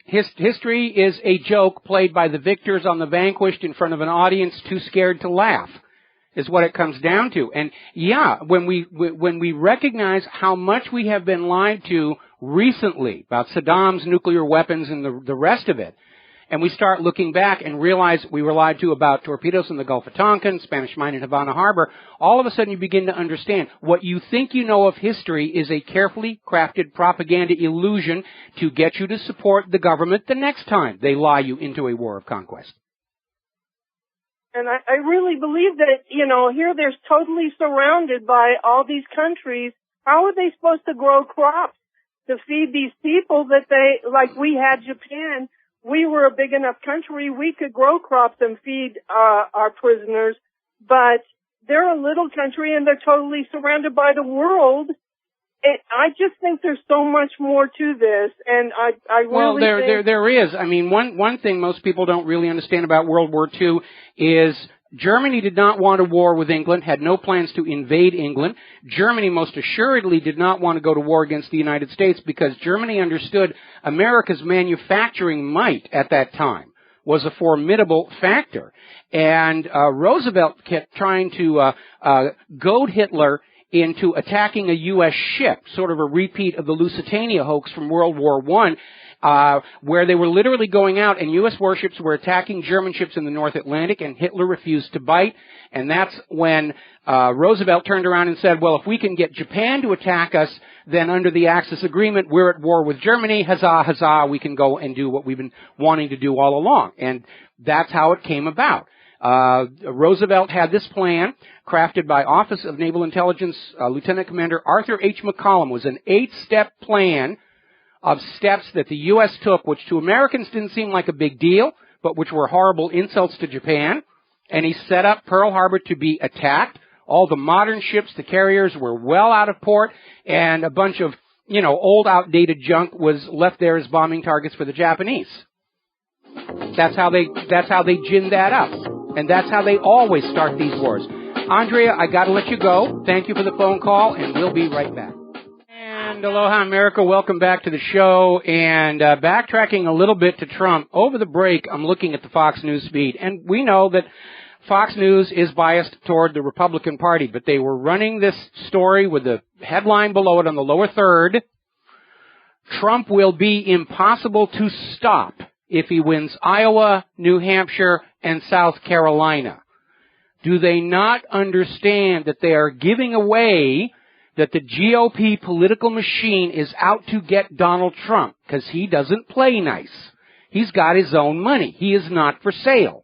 History is a joke played by the victors on the vanquished in front of an audience too scared to laugh, is what it comes down to. And yeah, when we recognize how much we have been lied to recently about Saddam's nuclear weapons and the rest of it, and we start looking back and realize we were lied to about torpedoes in the Gulf of Tonkin, Spanish mine in Havana Harbor, all of a sudden you begin to understand what you think you know of history is a carefully crafted propaganda illusion to get you to support the government the next time they lie you into a war of conquest. And I really believe that, here they're totally surrounded by all these countries. How are they supposed to grow crops to feed these people that like we had Japan? We were a big enough country, we could grow crops and feed our prisoners, but they're a little country and they're totally surrounded by the world. I just think there's so much more to this, and I really think... there is. One thing most people don't really understand about World War II is Germany did not want a war with England, had no plans to invade England. Germany most assuredly did not want to go to war against the United States because Germany understood America's manufacturing might at that time was a formidable factor. And Roosevelt kept trying to goad Hitler into attacking a U.S. ship, sort of a repeat of the Lusitania hoax from World War I, where they were literally going out and U.S. warships were attacking German ships in the North Atlantic, and Hitler refused to bite. And that's when Roosevelt turned around and said, well, if we can get Japan to attack us, then under the Axis Agreement, we're at war with Germany. Huzzah, huzzah, we can go and do what we've been wanting to do all along. And that's how it came about. Roosevelt had this plan crafted by Office of Naval Intelligence Lieutenant Commander Arthur H. McCollum. It was an 8-step plan of steps that the U.S. took, which to Americans didn't seem like a big deal, but which were horrible insults to Japan. And he set up Pearl Harbor to be attacked. All the modern ships, the carriers, were well out of port, and a bunch of, old outdated junk was left there as bombing targets for the Japanese. That's how they ginned that up. And that's how they always start these wars. Andrea, I gotta let you go. Thank you for the phone call, and we'll be right back. And aloha, America. Welcome back to the show. And backtracking a little bit to Trump, over the break, I'm looking at the Fox News feed, and we know that Fox News is biased toward the Republican Party, but they were running this story with the headline below it on the lower third. Trump will be impossible to stop if he wins Iowa, New Hampshire, and South Carolina. Do they not understand that they are giving away that the GOP political machine is out to get Donald Trump because he doesn't play nice? He's got his own money. He is not for sale.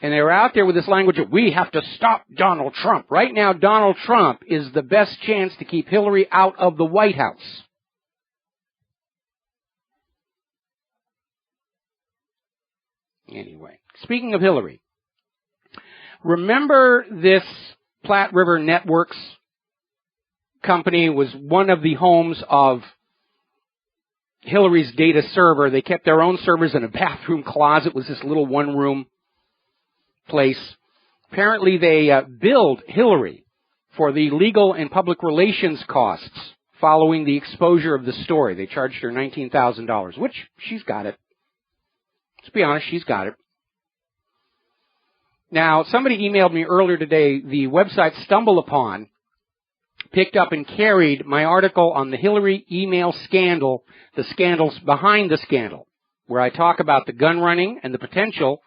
And they're out there with this language of, we have to stop Donald Trump. Right now, Donald Trump is the best chance to keep Hillary out of the White House. Anyway, speaking of Hillary, remember this Platte River Networks company was one of the homes of Hillary's data server. They kept their own servers in a bathroom closet. It was this little one-room place. Apparently they billed Hillary for the legal and public relations costs following the exposure of the story. They charged her $19,000, which she's got it. Let's be honest, she's got it. Now, somebody emailed me earlier today, the website StumbleUpon picked up and carried my article on the Hillary email scandal, the scandals behind the scandal, where I talk about the gun running and the potential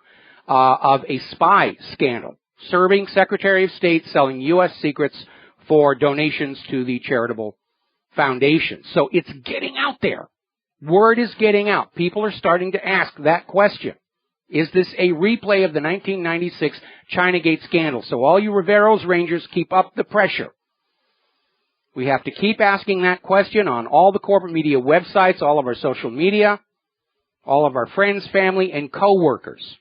of a spy scandal, serving Secretary of State selling U.S. secrets for donations to the charitable foundation. So it's getting out there. Word is getting out. People are starting to ask that question. Is this a replay of the 1996 Chinagate scandal? So all you Rivero's Rangers, keep up the pressure. We have to keep asking that question on all the corporate media websites, all of our social media, all of our friends, family, and co-workers.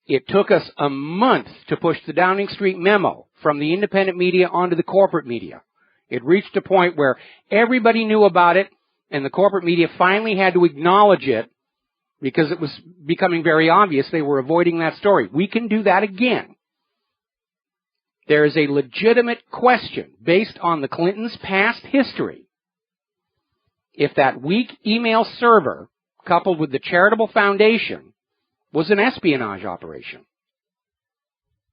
It took us a month to push the Downing Street memo from the independent media onto the corporate media. It reached a point where everybody knew about it, and the corporate media finally had to acknowledge it because it was becoming very obvious they were avoiding that story. We can do that again. There is a legitimate question based on the Clintons' past history. If that weak email server, coupled with the charitable foundation, was an espionage operation.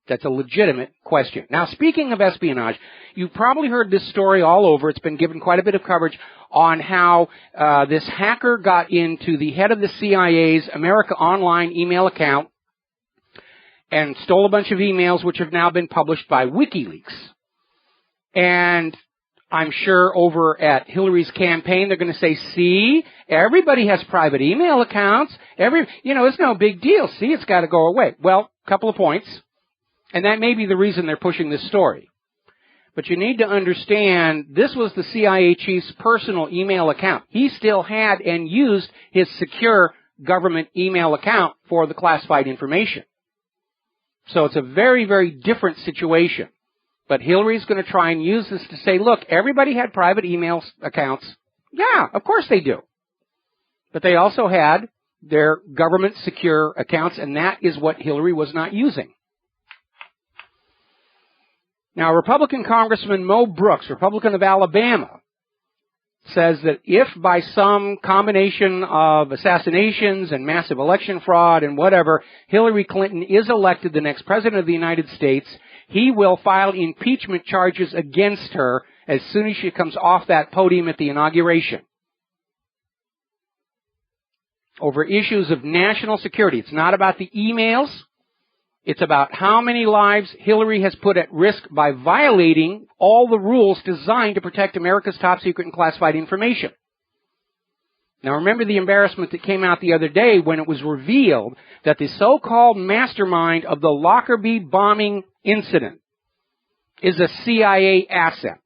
That's a legitimate question. Now, speaking of espionage, you've probably heard this story all over. It's been given quite a bit of coverage on how this hacker got into the head of the CIA's America Online email account and stole a bunch of emails which have now been published by WikiLeaks. And I'm sure over at Hillary's campaign, they're going to say, see, everybody has private email accounts. It's no big deal. See, it's got to go away. Well, a couple of points. And that may be the reason they're pushing this story. But you need to understand, this was the CIA chief's personal email account. He still had and used his secure government email account for the classified information. So it's a very, very different situation. But Hillary's going to try and use this to say, look, everybody had private email accounts. Yeah, of course they do. But they also had their government secure accounts, and that is what Hillary was not using. Now, Republican Congressman Mo Brooks, Republican of Alabama, says that if by some combination of assassinations and massive election fraud and whatever, Hillary Clinton is elected the next president of the United States, he will file impeachment charges against her as soon as she comes off that podium at the inauguration. Over issues of national security. It's not about the emails. It's about how many lives Hillary has put at risk by violating all the rules designed to protect America's top secret and classified information. Now remember the embarrassment that came out the other day when it was revealed that the so-called mastermind of the Lockerbie bombing incident is a CIA asset.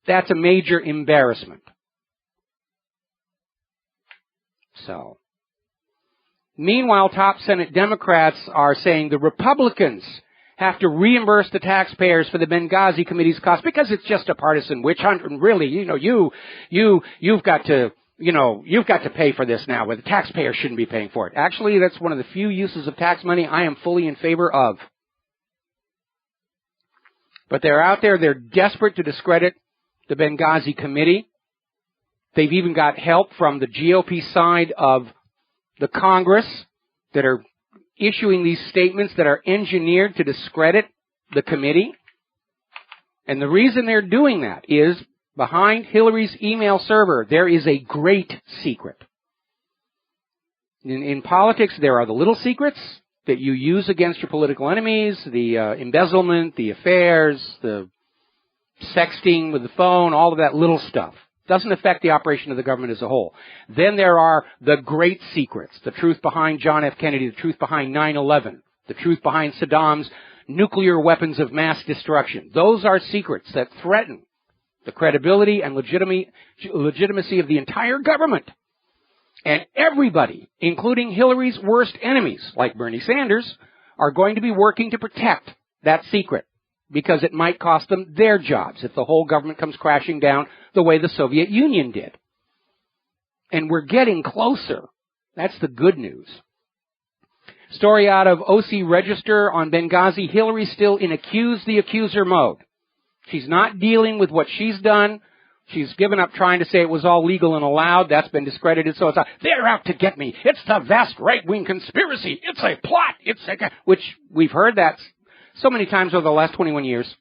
That's a major embarrassment. So, meanwhile, top Senate Democrats are saying the Republicans have to reimburse the taxpayers for the Benghazi committee's costs because it's just a partisan witch hunt, and really, you've got to pay for this now, where the taxpayers shouldn't be paying for it. Actually, that's one of the few uses of tax money I am fully in favor of. But they're out there, they're desperate to discredit the Benghazi committee. They've even got help from the GOP side of the Congress that are issuing these statements that are engineered to discredit the committee. And the reason they're doing that is behind Hillary's email server, there is a great secret. In politics, there are the little secrets that you use against your political enemies, the embezzlement, the affairs, the sexting with the phone, all of that little stuff. Doesn't affect the operation of the government as a whole. Then there are the great secrets, the truth behind John F. Kennedy, the truth behind 9/11, the truth behind Saddam's nuclear weapons of mass destruction. Those are secrets that threaten the credibility and legitimacy of the entire government. And everybody, including Hillary's worst enemies, like Bernie Sanders, are going to be working to protect that secret, because it might cost them their jobs if the whole government comes crashing down the way the Soviet Union did. And we're getting closer. That's the good news. Story out of OC Register on Benghazi. Hillary's still in accuse the accuser mode. She's not dealing with what she's done. She's given up trying to say it was all legal and allowed. That's been discredited. So it's they're out to get me. It's the vast right-wing conspiracy. It's a plot. Which we've heard that so many times over the last 21 years.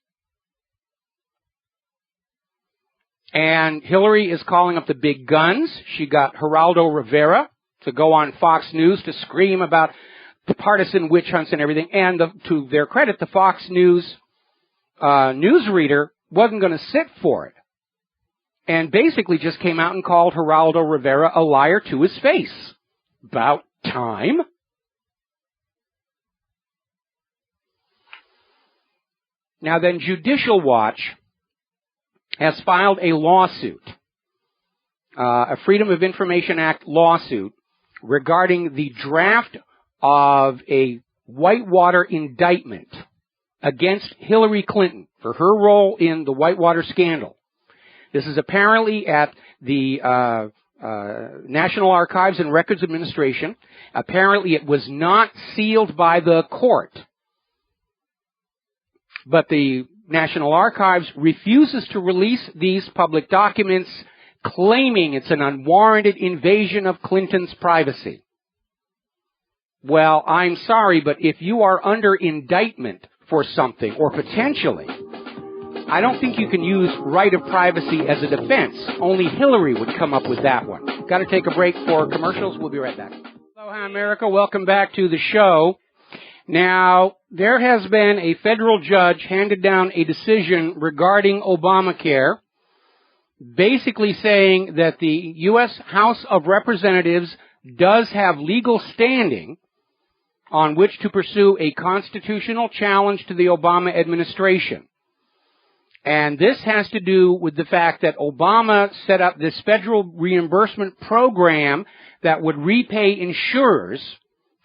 And Hillary is calling up the big guns. She got Geraldo Rivera to go on Fox News to scream about the partisan witch hunts and everything. And to their credit, the Fox News newsreader wasn't going to sit for it. And basically just came out and called Geraldo Rivera a liar to his face. About time. Now then, Judicial Watch has filed a lawsuit, a Freedom of Information Act lawsuit, regarding the draft of a Whitewater indictment against Hillary Clinton for her role in the Whitewater scandal. This is apparently at the National Archives and Records Administration. Apparently it was not sealed by the court. But the National Archives refuses to release these public documents, claiming it's an unwarranted invasion of Clinton's privacy. Well, I'm sorry, but if you are under indictment for something, or potentially, I don't think you can use right of privacy as a defense. Only Hillary would come up with that one. Got to take a break for commercials. We'll be right back. Aloha, America. Welcome back to the show. Now, there has been a federal judge handed down a decision regarding Obamacare, basically saying that the U.S. House of Representatives does have legal standing on which to pursue a constitutional challenge to the Obama administration. And this has to do with the fact that Obama set up this federal reimbursement program that would repay insurers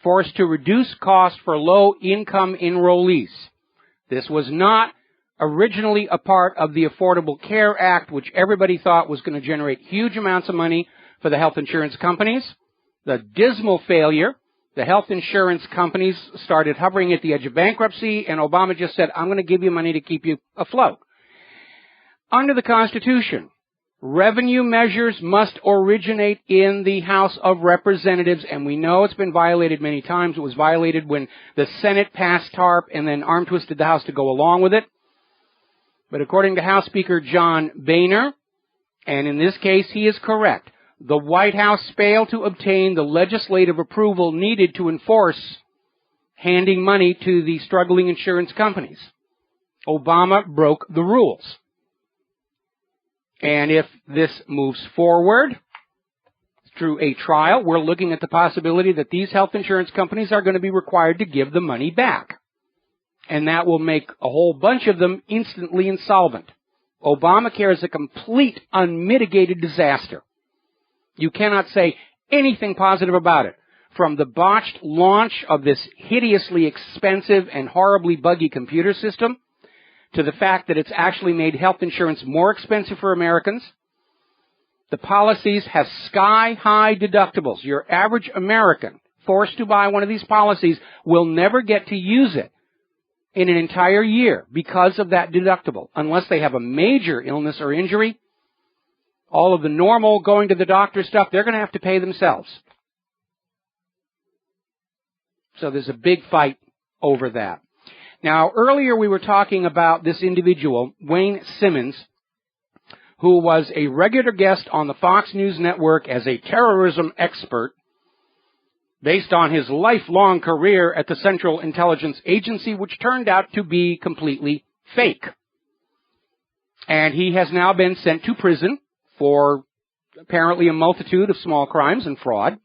forced to reduce costs for low-income enrollees. This was not originally a part of the Affordable Care Act, which everybody thought was going to generate huge amounts of money for the health insurance companies. The dismal failure, the health insurance companies started hovering at the edge of bankruptcy, and Obama just said, I'm going to give you money to keep you afloat. Under the Constitution, Revenue measures must originate in the House of Representatives, and we know it's been violated many times. It was violated when the Senate passed TARP and then arm twisted the House to go along with it. But according to House Speaker John Boehner, and in this case he is correct, the White House failed to obtain the legislative approval needed to enforce handing money to the struggling insurance companies. Obama broke the rules. And if this moves forward through a trial, we're looking at the possibility that these health insurance companies are going to be required to give the money back. And that will make a whole bunch of them instantly insolvent. Obamacare is a complete unmitigated disaster. You cannot say anything positive about it. From the botched launch of this hideously expensive and horribly buggy computer system, to the fact that it's actually made health insurance more expensive for Americans. The policies have sky-high deductibles. Your average American forced to buy one of these policies will never get to use it in an entire year because of that deductible, unless they have a major illness or injury. All of the normal going to the doctor stuff, they're going to have to pay themselves. So there's a big fight over that. Now, earlier we were talking about this individual, Wayne Simmons, who was a regular guest on the Fox News Network as a terrorism expert based on his lifelong career at the Central Intelligence Agency, which turned out to be completely fake. And he has now been sent to prison for apparently a multitude of small crimes and fraud.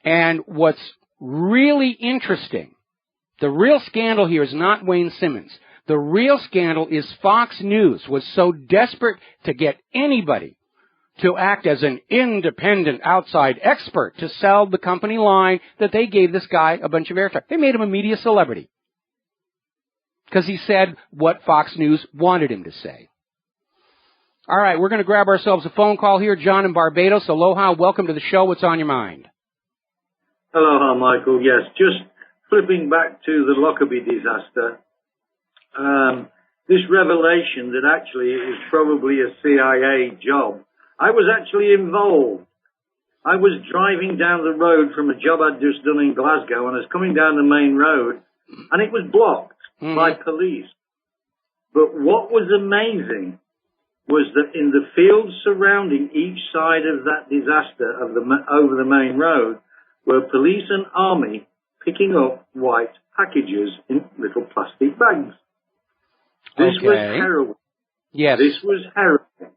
And what's really interesting, the real scandal here is not Wayne Simmons. The real scandal is Fox News was so desperate to get anybody to act as an independent outside expert to sell the company line that they gave this guy a bunch of airtime. They made him a media celebrity because he said what Fox News wanted him to say. All right, we're going to grab ourselves a phone call here. John in Barbados. Aloha. Welcome to the show. What's on your mind? Aloha, Michael. Yes, just flipping back to the Lockerbie disaster, this revelation that actually it was probably a CIA job. I was actually involved. I was driving down the road from a job I'd just done in Glasgow, and I was coming down the main road, and it was blocked by police. But what was amazing was that in the fields surrounding each side of that disaster of over the main road were police and army picking up white packages in little plastic bags. This was heroin. Yes. This was heroin.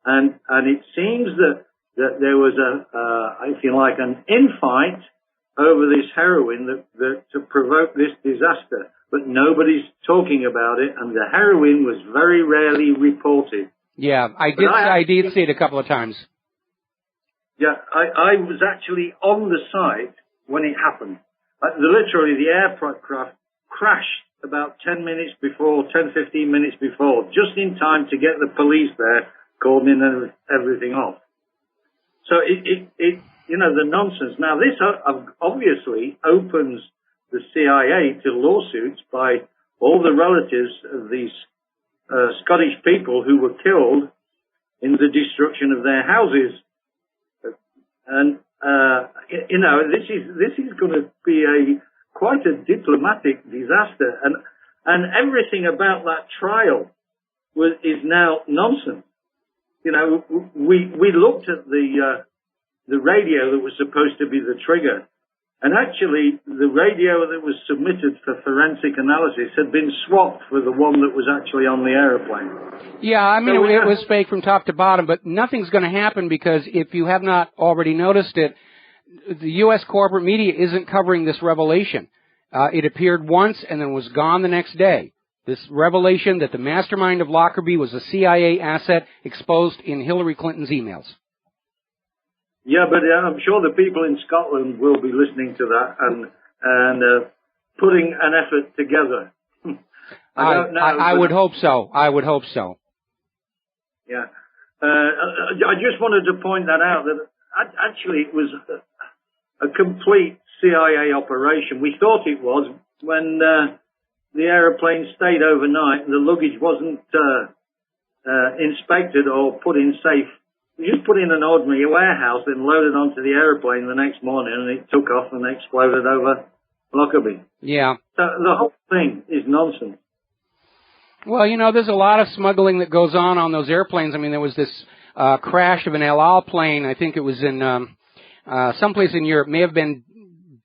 And it seems that there was if you like, an infight over this heroin that to provoke this disaster. But nobody's talking about it, and the heroin was very rarely reported. Yeah, I did see it a couple of times. Yeah, I was actually on the site when it happened. Literally, the aircraft crashed about 10 minutes before, 10, 15 minutes before, just in time to get the police there, calling everything off. So the nonsense. Now, this obviously opens the CIA to lawsuits by all the relatives of these Scottish people who were killed in the destruction of their houses. And this is going to be quite a diplomatic disaster, and everything about that trial is now nonsense. We looked at the radio that was supposed to be the trigger, and actually the radio that was submitted for forensic analysis had been swapped for the one that was actually on the airplane. Yeah, I mean, it was fake from top to bottom, but nothing's going to happen because if you have not already noticed it, the U.S. corporate media isn't covering this revelation. It appeared once and then was gone the next day. This revelation that the mastermind of Lockerbie was a CIA asset exposed in Hillary Clinton's emails. Yeah, but I'm sure the people in Scotland will be listening to that and putting an effort together. I don't know. I would hope so. I would hope so. Yeah. I just wanted to point that out, that actually it was a complete CIA operation. We thought it was when the aeroplane stayed overnight and the luggage wasn't inspected or put in safe. You just put in an ordinary warehouse, then loaded onto the aeroplane the next morning, and it took off and exploded over Lockerbie. Yeah. So the whole thing is nonsense. Well, you know, there's a lot of smuggling that goes on those airplanes. I mean, there was this crash of an El Al plane. I think it was in someplace in Europe. May have been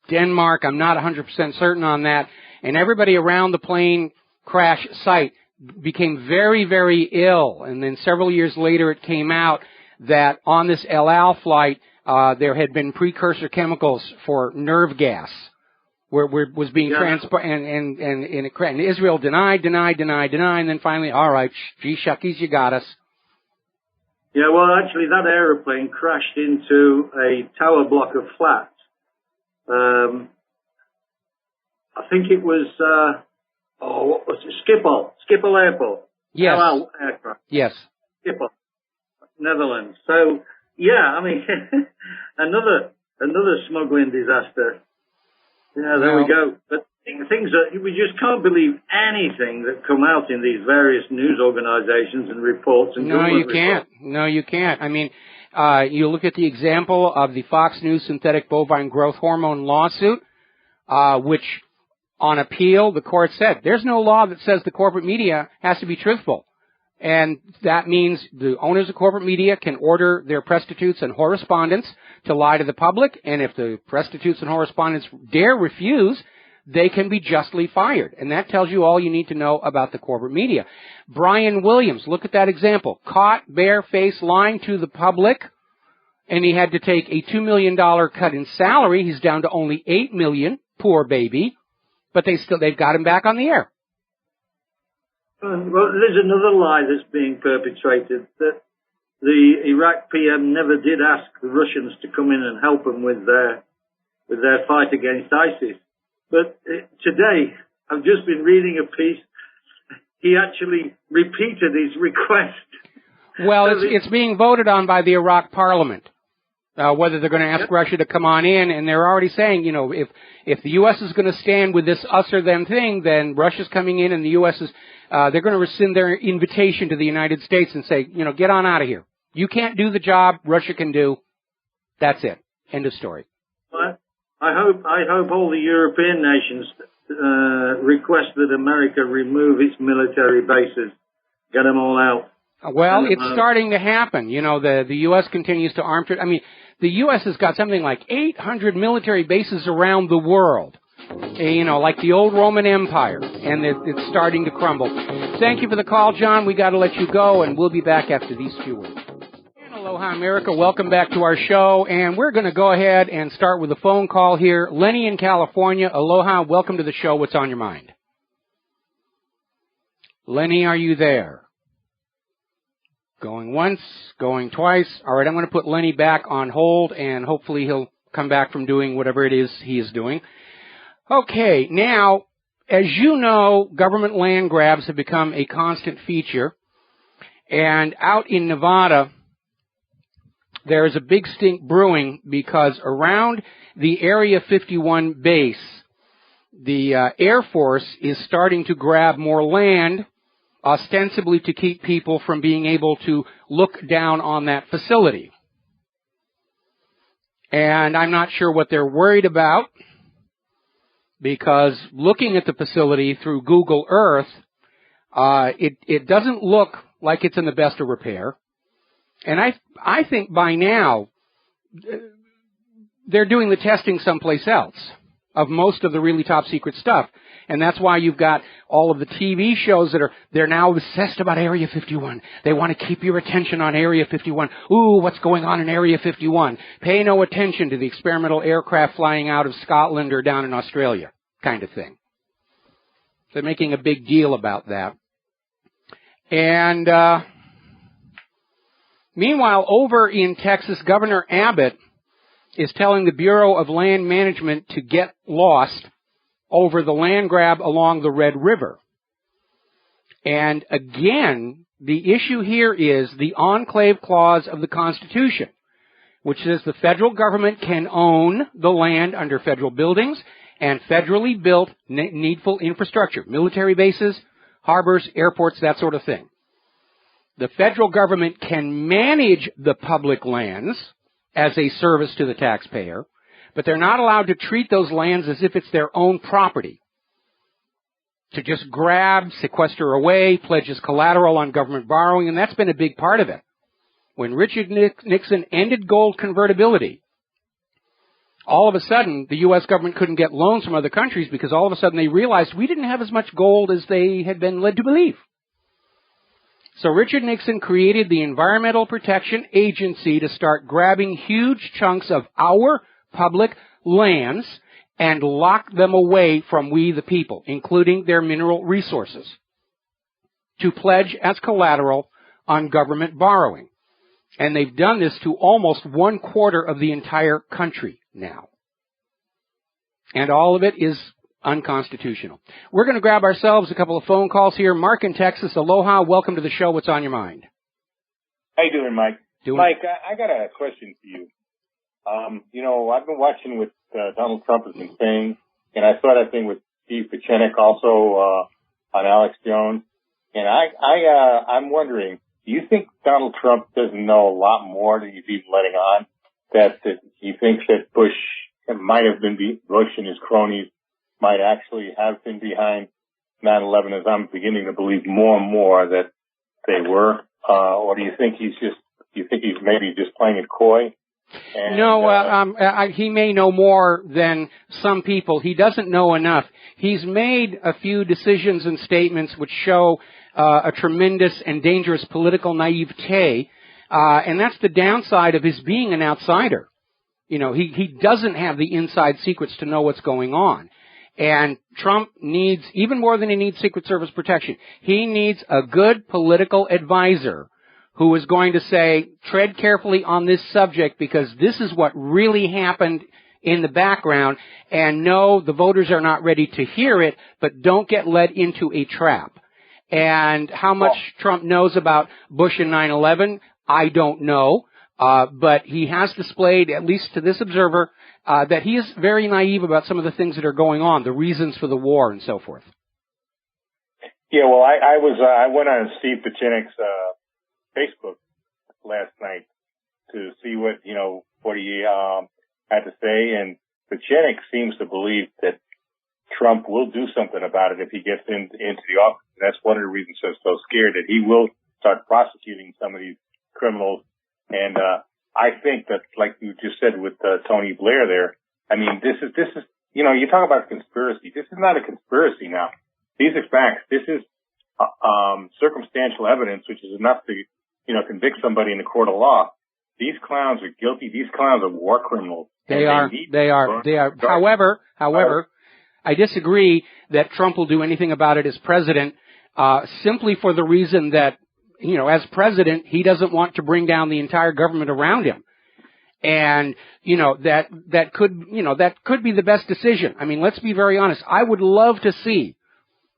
Denmark. I'm not 100% certain on that. And everybody around the plane crash site became very, very ill. And then several years later, it came out that on this El Al flight, there had been precursor chemicals for nerve gas, where was being transported, and Israel denied, and then finally, all right, gee shuckies, you got us. Yeah, well, actually, that aeroplane crashed into a tower block of flats. I think it was, what was it? Schiphol Airport. Yes. El Al aircraft. Yes. Schiphol, Netherlands. So, yeah, I mean, another smuggling disaster. Yeah, there we go. But things that we just can't believe anything that come out in these various news organizations and reports and government reports. No, you can't. I mean, you look at the example of the Fox News synthetic bovine growth hormone lawsuit, which on appeal, the court said there's no law that says the corporate media has to be truthful. And that means the owners of corporate media can order their prostitutes and correspondents to lie to the public, and if the prostitutes and correspondents dare refuse, they can be justly fired. And that tells you all you need to know about the corporate media. Brian Williams, look at that example. Caught barefaced lying to the public, and he had to take a $2 million cut in salary. He's down to only $8 million. Poor baby. But they've got him back on the air. Well, there's another lie that's being perpetrated, that the Iraq PM never did ask the Russians to come in and help them with their fight against ISIS. But today, I've just been reading a piece. He actually repeated his request. Well, it's being voted on by the Iraq Parliament, whether they're going to ask Russia to come on in, and they're already saying, you know, if the U.S. is going to stand with this us or them thing, then Russia's coming in, and the U.S. is they're going to rescind their invitation to the United States and say, you know, get on out of here. You can't do the job Russia can do. That's it. End of story. I hope all the European nations request that America remove its military bases, get them all out. Well, it's starting to happen. You know, the U.S. continues to arm. I mean, the U.S. has got something like 800 military bases around the world. You know, like the old Roman Empire, and it's starting to crumble. Thank you for the call, John. We got to let you go, and we'll be back after these few words. And aloha, America. Welcome back to our show, and we're going to go ahead and start with a phone call here. Lenny in California. Aloha. Welcome to the show. What's on your mind? Lenny, are you there? Going once, going twice. All right, I'm going to put Lenny back on hold, and hopefully he'll come back from doing whatever it is he is doing. Okay, now, as you know, government land grabs have become a constant feature, and out in Nevada, there is a big stink brewing because around the Area 51 base, the Air Force is starting to grab more land, ostensibly to keep people from being able to look down on that facility. And I'm not sure what they're worried about, because looking at the facility through Google Earth, it doesn't look like it's in the best of repair. And I think by now, they're doing the testing someplace else of most of the really top secret stuff. And that's why you've got all of the TV shows they're now obsessed about Area 51. They want to keep your attention on Area 51. Ooh, what's going on in Area 51? Pay no attention to the experimental aircraft flying out of Scotland or down in Australia, kind of thing. They're making a big deal about that. And meanwhile, over in Texas, Governor Abbott is telling the Bureau of Land Management to get lost over the land grab along the Red River. And again, the issue here is the enclave clause of the Constitution, which says the federal government can own the land under federal buildings and federally built needful infrastructure, military bases, harbors, airports, that sort of thing. The federal government can manage the public lands as a service to the taxpayer, but they're not allowed to treat those lands as if it's their own property. To just grab, sequester away, pledge as collateral on government borrowing, and that's been a big part of it. When Richard Nixon ended gold convertibility, all of a sudden the U.S. government couldn't get loans from other countries because all of a sudden they realized we didn't have as much gold as they had been led to believe. So Richard Nixon created the Environmental Protection Agency to start grabbing huge chunks of our public lands and lock them away from we the people, including their mineral resources, to pledge as collateral on government borrowing. And they've done this to almost 1/4 of the entire country now. And all of it is unconstitutional. We're going to grab ourselves a couple of phone calls here. Mark in Texas, aloha. Welcome to the show. What's on your mind? How you doing, Mike? Mike, I got a question for you. I've been watching what Donald Trump has been saying, and I saw that thing with Steve Pieczenik also on Alex Jones. And I'm wondering, do you think Donald Trump doesn't know a lot more than he's even letting on? That he thinks that Bush might have been Bush and his cronies might actually have been behind 9/11, as I'm beginning to believe more and more that they were, or do you think he's maybe just playing it coy? And, he may know more than some people. He doesn't know enough. He's made a few decisions and statements which show a tremendous and dangerous political naivete, and that's the downside of his being an outsider. He doesn't have the inside secrets to know what's going on. And Trump needs, even more than he needs Secret Service protection, he needs a good political advisor who is going to say, tread carefully on this subject because this is what really happened in the background, and no, the voters are not ready to hear it, but don't get led into a trap. And how much Trump knows about Bush and 9/11, I don't know, but he has displayed, at least to this observer, that he is very naive about some of the things that are going on, the reasons for the war and so forth. Yeah, well, I went on Steve Pieczenik's Facebook last night to see what he had to say, and Pieczenik seems to believe that Trump will do something about it if he gets into the office. That's one of the reasons I'm so scared that he will start prosecuting some of these criminals. And I think that, like you just said with Tony Blair there, I mean, this is you talk about conspiracy. This is not a conspiracy now. These are facts. This is circumstantial evidence, which is enough to convict somebody in the court of law. These clowns are guilty. These clowns are war criminals. They are. However, I disagree that Trump will do anything about it as president, simply for the reason that, as president, he doesn't want to bring down the entire government around him. And, that could be the best decision. I mean, let's be very honest. I would love to see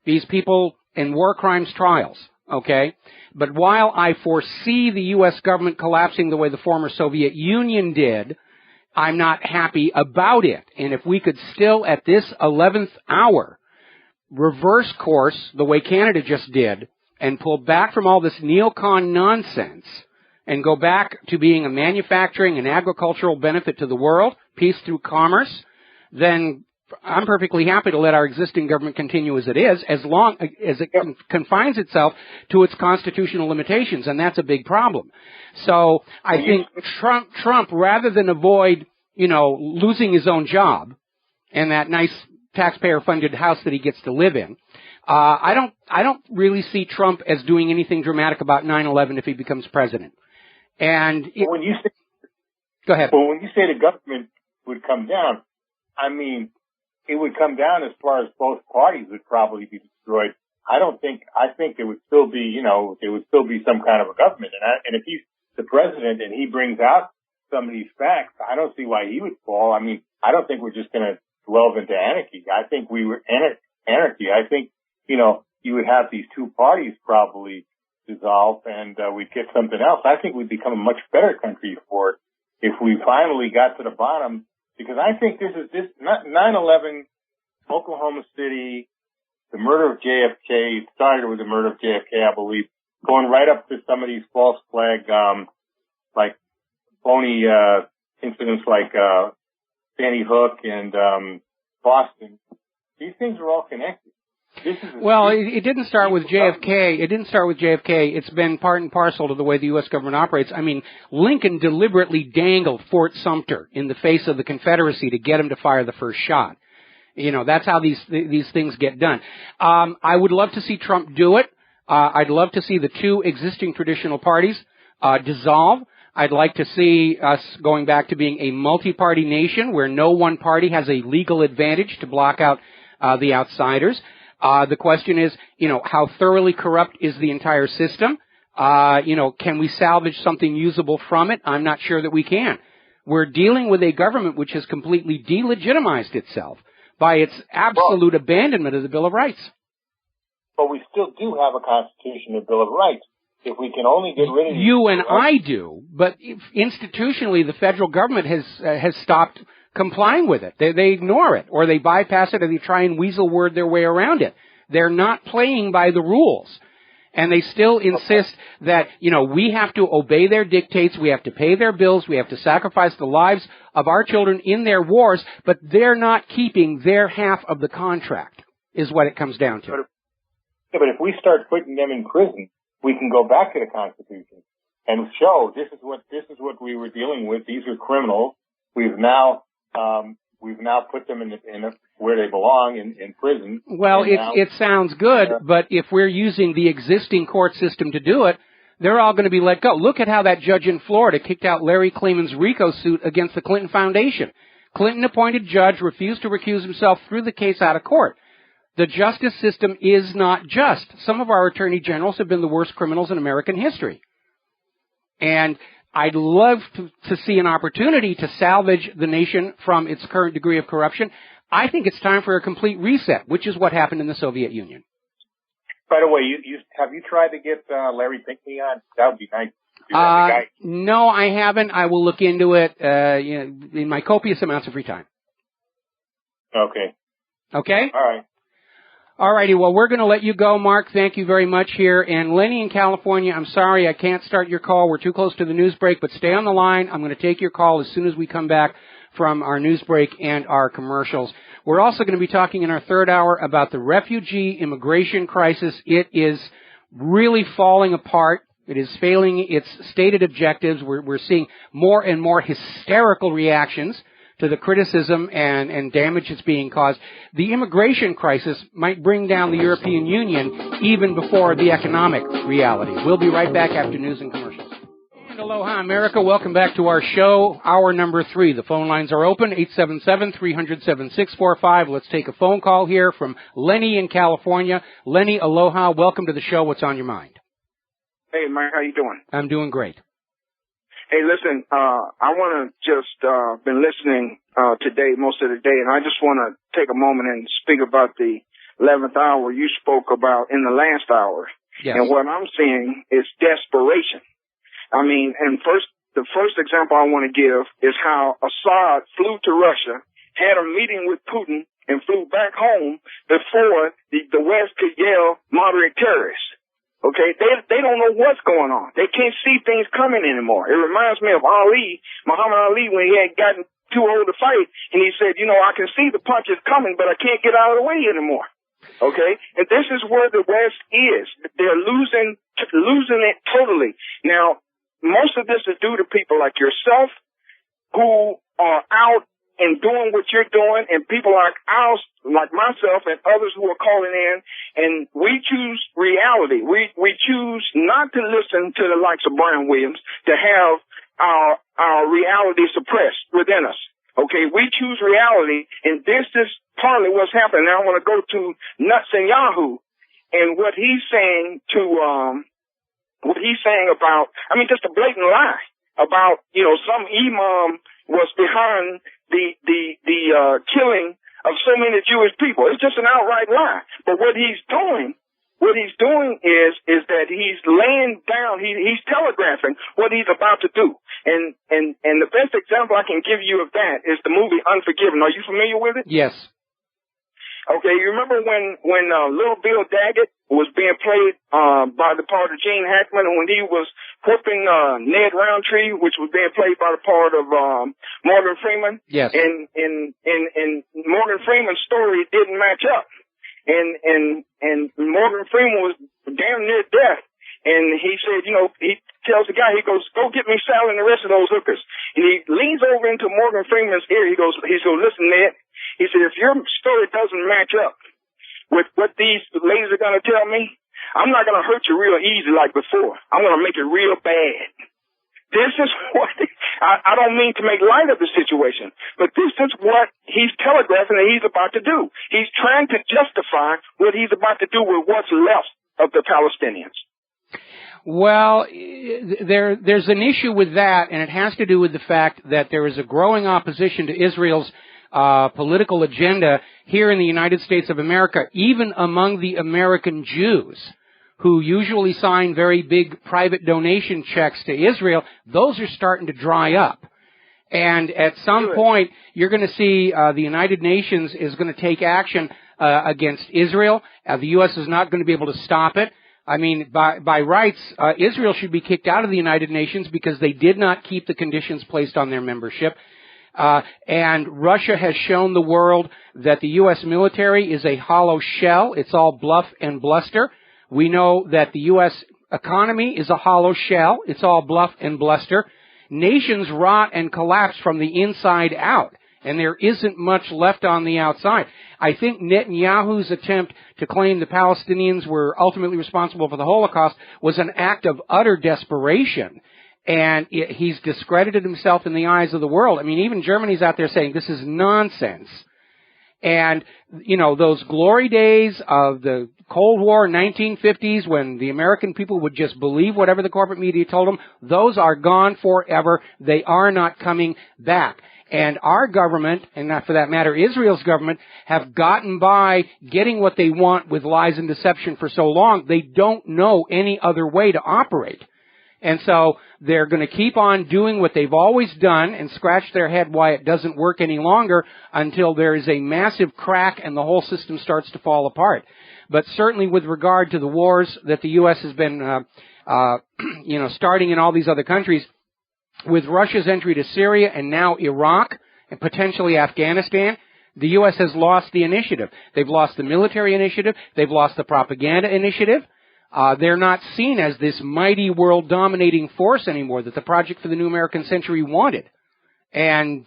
these people in war crimes trials, okay? But while I foresee the U.S. government collapsing the way the former Soviet Union did, I'm not happy about it. And if we could still, at this 11th hour, reverse course the way Canada just did and pull back from all this neocon nonsense and go back to being a manufacturing and agricultural benefit to the world, peace through commerce, then I'm perfectly happy to let our existing government continue as it is, as long as it confines itself to its constitutional limitations, and that's a big problem. So I think Trump, rather than avoid, losing his own job and that nice taxpayer-funded house that he gets to live in, I don't really see Trump as doing anything dramatic about 9/11 if he becomes president. And go ahead. Well, when you say the government would come down, I mean, it would come down as far as both parties would probably be destroyed. I think there would still be, there would still be some kind of a government. And if he's the president and he brings out some of these facts, I don't see why he would fall. I mean, I don't think we're just going to delve into anarchy. I think we were anarchy. I think, you would have these two parties probably dissolve and we'd get something else. I think we'd become a much better country for it if we finally got to the bottom. Because I think this 9/11, Oklahoma City, the murder of JFK, it started with the murder of JFK, I believe. going right up to some of these false flag, like phony, incidents like, Sandy Hook and, Boston. These things are all connected. Well, it didn't start with JFK. It didn't start with JFK. It's been part and parcel to the way the U.S. government operates. I mean, Lincoln deliberately dangled Fort Sumter in the face of the Confederacy to get him to fire the first shot. You know, that's how these things get done. I would love to see Trump do it. I'd love to see the two existing traditional parties dissolve. I'd like to see us going back to being a multi-party nation where no one party has a legal advantage to block out the outsiders. The question is, you know, how thoroughly corrupt is the entire system? You know, can we salvage something usable from it? I'm not sure that we can. We're dealing with a government which has completely delegitimized itself by its absolute abandonment of the Bill of Rights. But we still do have a Constitution and Bill of Rights. If we can only get rid of you and I do, but institutionally, the federal government has stopped complying with it. They ignore it, or they bypass it, or they try and weasel word their way around it. They're not playing by the rules. And they still insist that, you know, we have to obey their dictates, we have to pay their bills, we have to sacrifice the lives of our children in their wars, but they're not keeping their half of the contract, is what it comes down to. But if we start putting them in prison, we can go back to the Constitution and show this is what we were dealing with. These are criminals. We've now put them in where they belong in prison. Well, it sounds good, but if we're using the existing court system to do it, they're all going to be let go. Look at how that judge in Florida kicked out Larry Kleeman's RICO suit against the Clinton Foundation. Clinton-appointed judge refused to recuse himself, threw the case out of court. The justice system is not just. Some of our attorney generals have been the worst criminals in American history. And I'd love to see an opportunity to salvage the nation from its current degree of corruption. I think it's time for a complete reset, which is what happened in the Soviet Union. By the way, have you tried to get Larry Pinckney on? That would be nice. No, I haven't. I will look into it in my copious amounts of free time. Okay. Okay? All right. All righty, well, we're going to let you go, Mark. Thank you very much here. And Lenny in California, I'm sorry I can't start your call. We're too close to the news break, but stay on the line. I'm going to take your call as soon as we come back from our news break and our commercials. We're also going to be talking in our third hour about the refugee immigration crisis. It is really falling apart. It is failing its stated objectives. We're seeing more and more hysterical reactions to the criticism and damage that's being caused. The immigration crisis might bring down the European Union even before the economic reality. We'll be right back after news and commercials. And aloha, America. Welcome back to our show, hour number 3. The phone lines are open, 877-300-7645. Let's take a phone call here from Lenny in California. Lenny, aloha. Welcome to the show. What's on your mind? Hey, Mike, how you doing? I'm doing great. Hey, listen, I want to just, been listening, today, most of the day, and I just want to take a moment and speak about the 11th hour you spoke about in the last hour. Yes. And what I'm seeing is desperation. I mean, and the first example I want to give is how Assad flew to Russia, had a meeting with Putin, and flew back home before the West could yell moderate terrorists. Okay, they don't know what's going on. They can't see things coming anymore. It reminds me of Muhammad Ali, when he had gotten too old to fight, and he said, you know, I can see the punches coming, but I can't get out of the way anymore. Okay, and this is where the West is. They're losing it totally. Now, most of this is due to people like yourself who are out and doing what you're doing, and people like myself and others who are calling in, and we choose reality. We choose not to listen to the likes of Brian Williams, to have our reality suppressed within us. Okay, we choose reality, and this is partly what's happening. Now I want to go to Nuts and Yahoo, and what he's saying about, I mean, just a blatant lie about, you know, some imam was behind the killing of so many Jewish people. It's just an outright lie. But what he's doing is that he's laying down, he's telegraphing what he's about to do. And the best example I can give you of that is the movie Unforgiven. Are you familiar with it? Yes. Okay, you remember when Little Bill Daggett was being played by the part of Gene Hackman, and when he was whooping Ned Roundtree, which was being played by the part of Morgan Freeman? Yes. And Morgan Freeman's story didn't match up. And Morgan Freeman was damn near death. And he said, you know, he tells the guy, he goes, go get me Sal and the rest of those hookers. And he leans over into Morgan Freeman's ear. He goes, listen, Ned. He said, if your story doesn't match up with what these ladies are going to tell me, I'm not going to hurt you real easy like before. I'm going to make it real bad. This is what, I don't mean to make light of the situation, but this is what he's telegraphing that he's about to do. He's trying to justify what he's about to do with what's left of the Palestinians. Well, there's an issue with that, and it has to do with the fact that there is a growing opposition to Israel's political agenda here in the United States of America, even among the American Jews, who usually sign very big private donation checks to Israel. Those are starting to dry up. And at some point, you're going to see the United Nations is going to take action against Israel. The U.S. is not going to be able to stop it. I mean, by rights, Israel should be kicked out of the United Nations because they did not keep the conditions placed on their membership. And Russia has shown the world that the U.S. military is a hollow shell. It's all bluff and bluster. We know that the U.S. economy is a hollow shell. It's all bluff and bluster. Nations rot and collapse from the inside out, and there isn't much left on the outside. I think Netanyahu's attempt to claim the Palestinians were ultimately responsible for the Holocaust was an act of utter desperation, and he's discredited himself in the eyes of the world. I mean, even Germany's out there saying this is nonsense. And, you know, those glory days of the Cold War 1950s when the American people would just believe whatever the corporate media told them, those are gone forever. They are not coming back. And our government, and not for that matter, Israel's government, have gotten by getting what they want with lies and deception for so long, they don't know any other way to operate. And so they're going to keep on doing what they've always done and scratch their head why it doesn't work any longer until there is a massive crack and the whole system starts to fall apart. But certainly with regard to the wars that the U.S. has been, starting in all these other countries, with Russia's entry to Syria and now Iraq and potentially Afghanistan, the U.S. has lost the initiative. They've lost the military initiative. They've lost the propaganda initiative. They're not seen as this mighty world-dominating force anymore that the Project for the New American Century wanted. And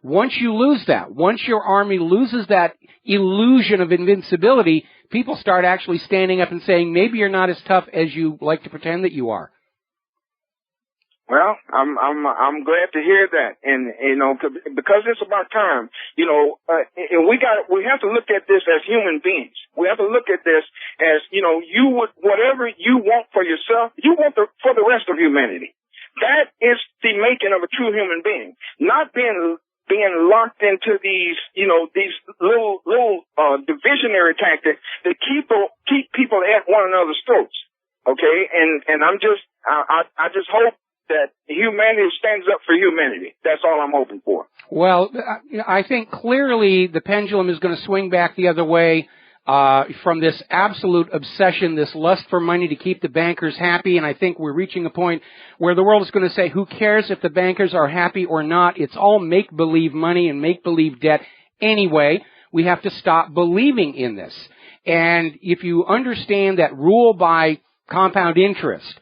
once you lose that, once your army loses that illusion of invincibility, people start actually standing up and saying, maybe you're not as tough as you like to pretend that you are. Well, I'm glad to hear that, and because it's about time, and we have to look at this as human beings. We have to look at this as you would whatever you want for yourself, you want for the rest of humanity. That is the making of a true human being, not being locked into these little divisionary tactics that keep people at one another's throats. Okay, and I just hope that humanity stands up for humanity. That's all I'm hoping for. Well, I think clearly the pendulum is going to swing back the other way from this absolute obsession, this lust for money to keep the bankers happy, and I think we're reaching a point where the world is going to say, who cares if the bankers are happy or not? It's all make-believe money and make-believe debt anyway. We have to stop believing in this. And if you understand that rule by compound interest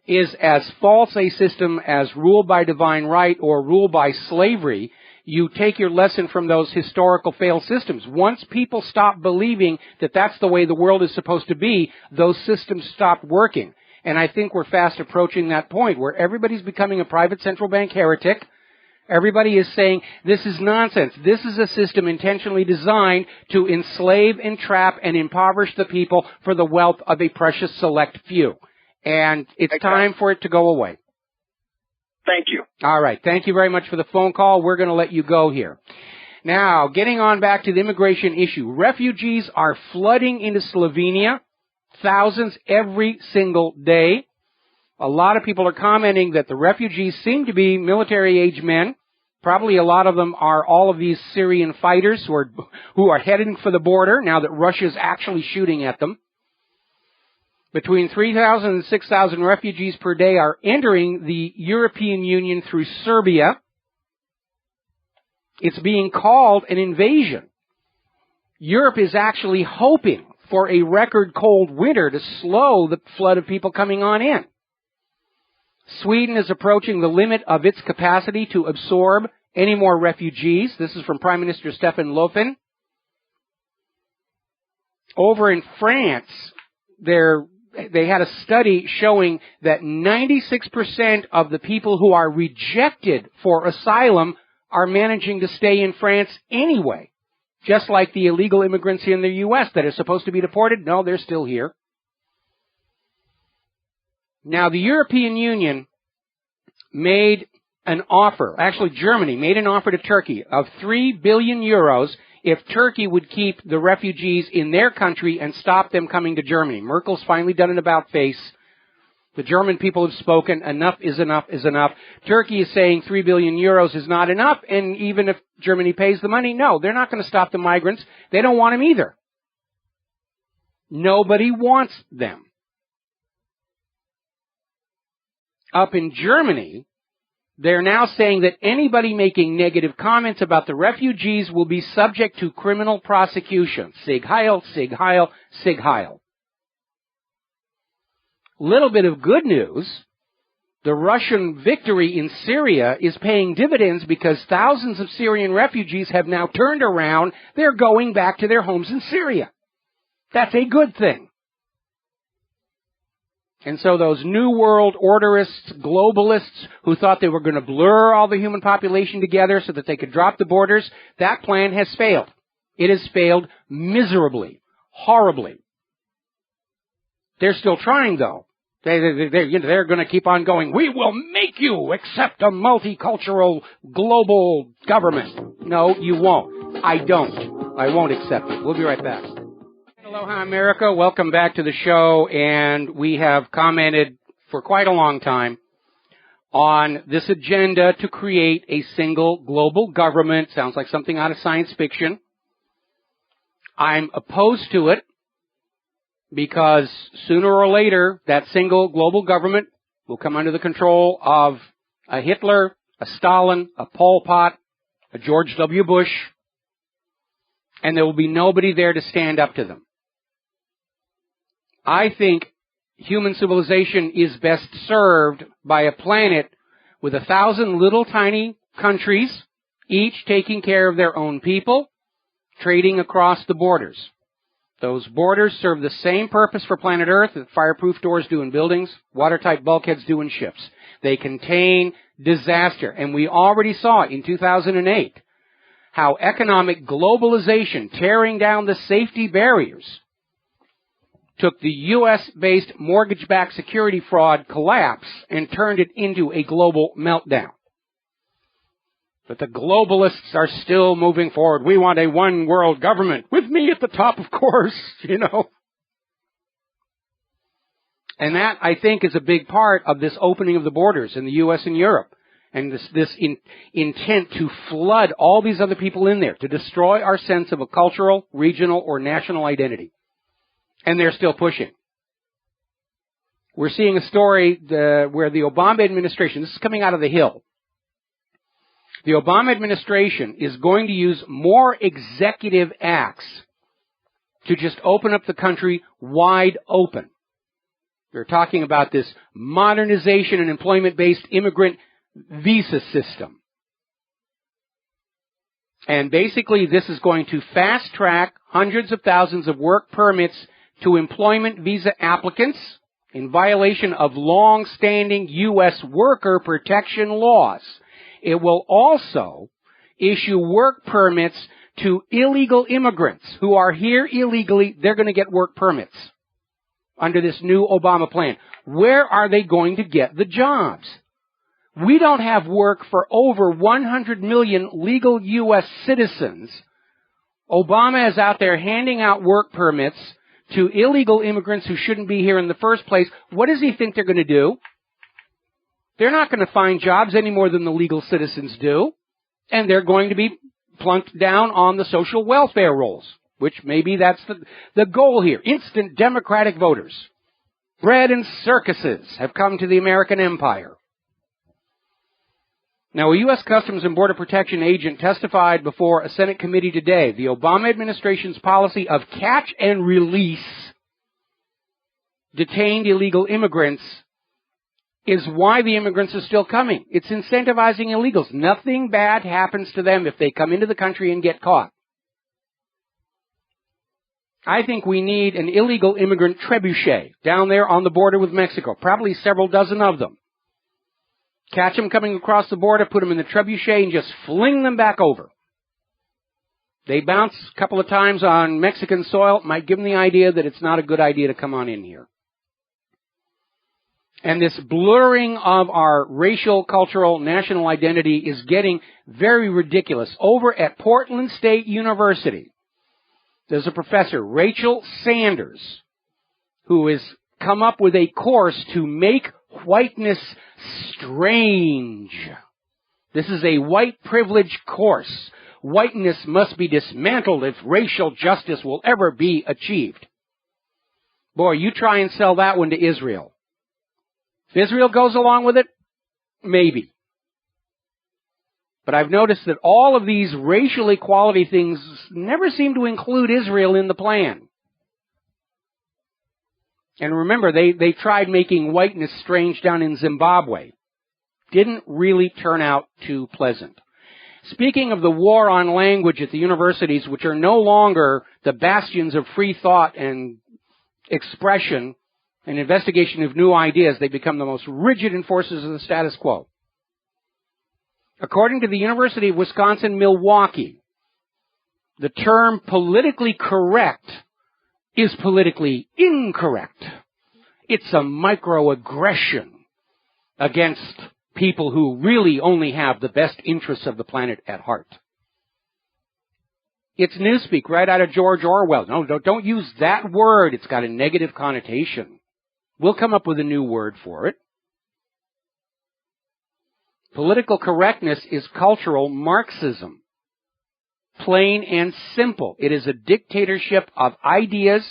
is as false a system as rule by divine right or rule by slavery, you take your lesson from those historical failed systems. Once people stop believing that that's the way the world is supposed to be, those systems stop working. And I think we're fast approaching that point where everybody's becoming a private central bank heretic. Everybody is saying, this is nonsense. This is a system intentionally designed to enslave, entrap, and impoverish the people for the wealth of a precious select few. And it's time for it to go away. Thank you. All right. Thank you very much for the phone call. We're going to let you go here. Now, getting on back to the immigration issue. Refugees are flooding into Slovenia, thousands every single day. A lot of people are commenting that the refugees seem to be military-age men Probably a lot of them are all of these Syrian fighters who are heading for the border now that Russia's actually shooting at them. Between 3,000 and 6,000 refugees per day are entering the European Union through Serbia. It's being called an invasion. Europe is actually hoping for a record cold winter to slow the flood of people coming on in. Sweden is approaching the limit of its capacity to absorb any more refugees. This is from Prime Minister Stefan Löfven. Over in France, they had a study showing that 96% of the people who are rejected for asylum are managing to stay in France anyway. Just like the illegal immigrants in the U.S. that are supposed to be deported. No, they're still here. Now, the European Union made an offer, actually Germany made an offer to Turkey of 3 billion euros if Turkey would keep the refugees in their country and stop them coming to Germany. Merkel's finally done an about-face. The German people have spoken. Enough is enough is enough. Turkey is saying 3 billion euros is not enough, and even if Germany pays the money, no, they're not going to stop the migrants. They don't want them either. Nobody wants them. Up in Germany, they're now saying that anybody making negative comments about the refugees will be subject to criminal prosecution. Sig Heil, Sig Heil, Sig Heil. Little bit of good news. The Russian victory in Syria is paying dividends because thousands of Syrian refugees have now turned around. They're going back to their homes in Syria. That's a good thing. And so those New World Orderists, globalists, who thought they were going to blur all the human population together so that they could drop the borders, that plan has failed. It has failed miserably, horribly. They're still trying, though. They're going to keep on going, we will make you accept a multicultural global government. No, you won't. I won't accept it. We'll be right back. Aloha, America. Welcome back to the show. And we have commented for quite a long time on this agenda to create a single global government. Sounds like something out of science fiction. I'm opposed to it because sooner or later that single global government will come under the control of a Hitler, a Stalin, a Pol Pot, a George W. Bush, and there will be nobody there to stand up to them. I think human civilization is best served by a planet with 1,000 little tiny countries, each taking care of their own people, trading across the borders. Those borders serve the same purpose for planet Earth that fireproof doors do in buildings, watertight bulkheads do in ships. They contain disaster, and we already saw in 2008 how economic globalization, tearing down the safety barriers, took the U.S.-based mortgage-backed security fraud collapse and turned it into a global meltdown. But the globalists are still moving forward. We want a one-world government, with me at the top, of course, And that, I think, is a big part of this opening of the borders in the U.S. and Europe. And this intent to flood all these other people in there, to destroy our sense of a cultural, regional, or national identity. And they're still pushing. We're seeing a story where the Obama administration, this is coming out of the Hill, the Obama administration is going to use more executive acts to just open up the country wide open. They're talking about this modernization and employment-based immigrant visa system. And basically this is going to fast-track hundreds of thousands of work permits to employment visa applicants in violation of long-standing U.S. worker protection laws. It will also issue work permits to illegal immigrants who are here illegally. They're going to get work permits under this new Obama plan. Where are they going to get the jobs? We don't have work for over 100 million legal U.S. citizens. Obama is out there handing out work permits to illegal immigrants who shouldn't be here in the first place. What does he think they're going to do? They're not going to find jobs any more than the legal citizens do. and they're going to be plunked down on the social welfare rolls, which maybe that's the goal here. Instant democratic voters. Bread and circuses have come to the American empire. Now, a U.S. Customs and Border Protection agent testified before a Senate committee today. The Obama administration's policy of catch and release detained illegal immigrants is why the immigrants are still coming. It's incentivizing illegals. Nothing bad happens to them if they come into the country and get caught. I think we need an illegal immigrant trebuchet down there on the border with Mexico, probably several dozen of them. Catch them coming across the border, put them in the trebuchet, and just fling them back over. They bounce a couple of times on Mexican soil, might give them the idea that it's not a good idea to come on in here. And this blurring of our racial, cultural, national identity is getting very ridiculous. Over at Portland State University, there's a professor, Rachel Sanders, who has come up with a course to make whiteness strange. This is a white privilege course. Whiteness must be dismantled if racial justice will ever be achieved. Boy, you try and sell that one to Israel. If Israel goes along with it, maybe. But I've noticed that all of these racial equality things never seem to include Israel in the plan. And remember, they tried making whiteness strange down in Zimbabwe. Didn't really turn out too pleasant. Speaking of the war on language at the universities, which are no longer the bastions of free thought and expression and investigation of new ideas, they become the most rigid enforcers of the status quo. According to the University of Wisconsin-Milwaukee, the term politically correct is politically incorrect. It's a microaggression against people who really only have the best interests of the planet at heart. It's newspeak right out of George Orwell. No, don't use that word. It's got a negative connotation. We'll come up with a new word for it. Political correctness is cultural Marxism. Plain and simple. It is a dictatorship of ideas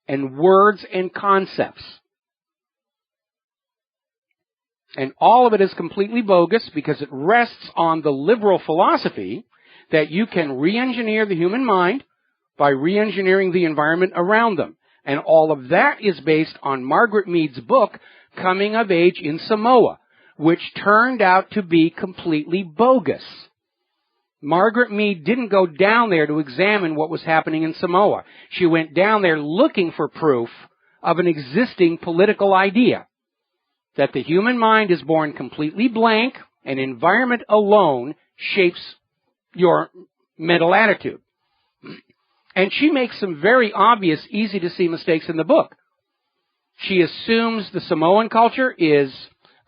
and words and concepts. And all of it is completely bogus because it rests on the liberal philosophy that you can re-engineer the human mind by re-engineering the environment around them. And all of that is based on Margaret Mead's book, Coming of Age in Samoa, which turned out to be completely bogus. Margaret Mead didn't go down there to examine what was happening in Samoa. She went down there looking for proof of an existing political idea, that the human mind is born completely blank and environment alone shapes your mental attitude. And she makes some very obvious, easy-to-see mistakes in the book. She assumes the Samoan culture is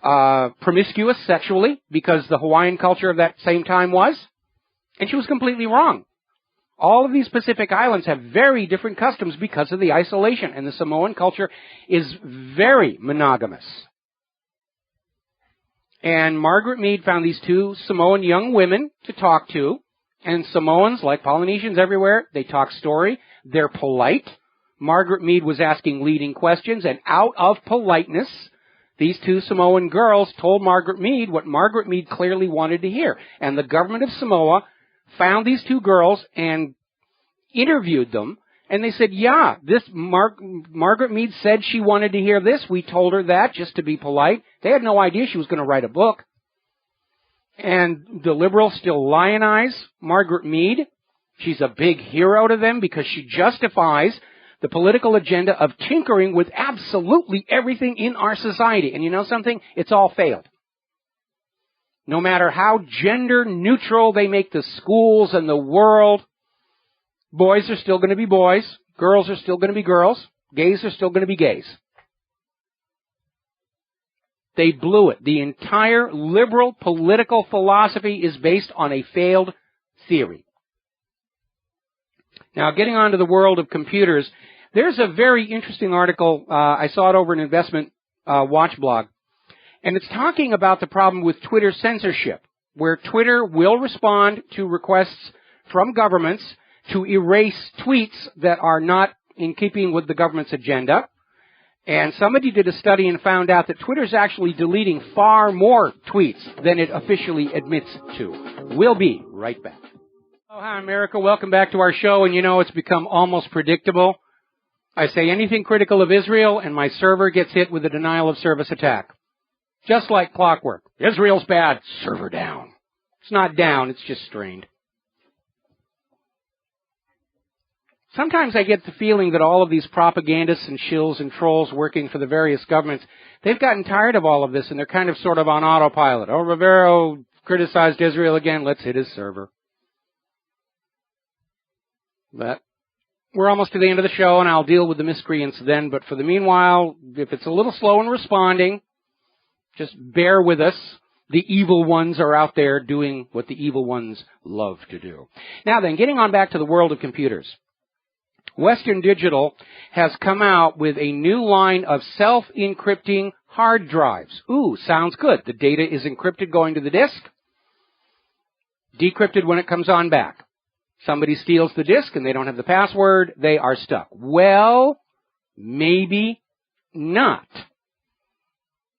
promiscuous sexually because the Hawaiian culture of that same time was. And she was completely wrong. All of these Pacific Islands have very different customs because of the isolation, and the Samoan culture is very monogamous. And Margaret Mead found these two Samoan young women to talk to, and Samoans, like Polynesians everywhere, they talk story, they're polite. Margaret Mead was asking leading questions, and out of politeness, these two Samoan girls told Margaret Mead what Margaret Mead clearly wanted to hear. And the government of Samoa found these two girls and interviewed them, and they said, yeah, this Margaret Mead said she wanted to hear this. We told her that just to be polite. They had no idea she was going to write a book. And the liberals still lionize Margaret Mead. She's a big hero to them because she justifies the political agenda of tinkering with absolutely everything in our society. And you know something? It's all failed. No matter how gender neutral they make the schools and the world, boys are still going to be boys, girls are still going to be girls, gays are still going to be gays. They blew it. The entire liberal political philosophy is based on a failed theory. Now, getting on to the world of computers, there's a very interesting article. I saw it over an investment watch blog. And it's talking about the problem with Twitter censorship. where Twitter will respond to requests from governments to erase tweets that are not in keeping with the government's agenda. And somebody did a study and found out that Twitter's actually deleting far more tweets than it officially admits to. We'll be right back. Oh, hi, America. Welcome back to our show. And you know, it's become almost predictable. I say anything critical of Israel, and my server gets hit with a denial of service attack. Just like clockwork. Israel's bad. Server down. It's not down. It's just strained. Sometimes I get the feeling that all of these propagandists and shills and trolls working for the various governments, they've gotten tired of all of this, and they're kind of sort of on autopilot. Oh, Rivero criticized Israel again. Let's hit his server. But we're almost to the end of the show, and I'll deal with the miscreants then. But for the meanwhile, if it's a little slow in responding, just bear with us. The evil ones are out there doing what the evil ones love to do. Now then, getting on back to the world of computers. Western Digital has come out with a new line of self-encrypting hard drives. Ooh, sounds good. The data is encrypted going to the disk, decrypted when it comes on back. Somebody steals the disk and they don't have the password, they are stuck. Well, maybe not.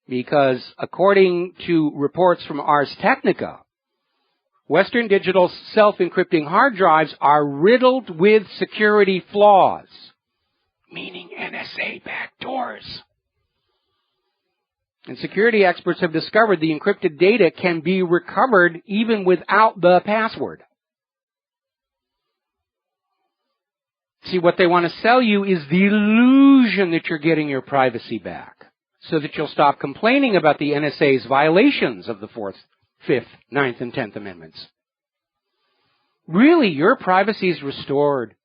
Because according to reports from Ars Technica, Western Digital's self-encrypting hard drives are riddled with security flaws, meaning NSA backdoors. And security experts have discovered the encrypted data can be recovered even without the password. See, what they want to sell you is the illusion that you're getting your privacy back, so that you'll stop complaining about the NSA's violations of the 4th, 5th, 9th, and 10th Amendments. Really, your privacy is restored.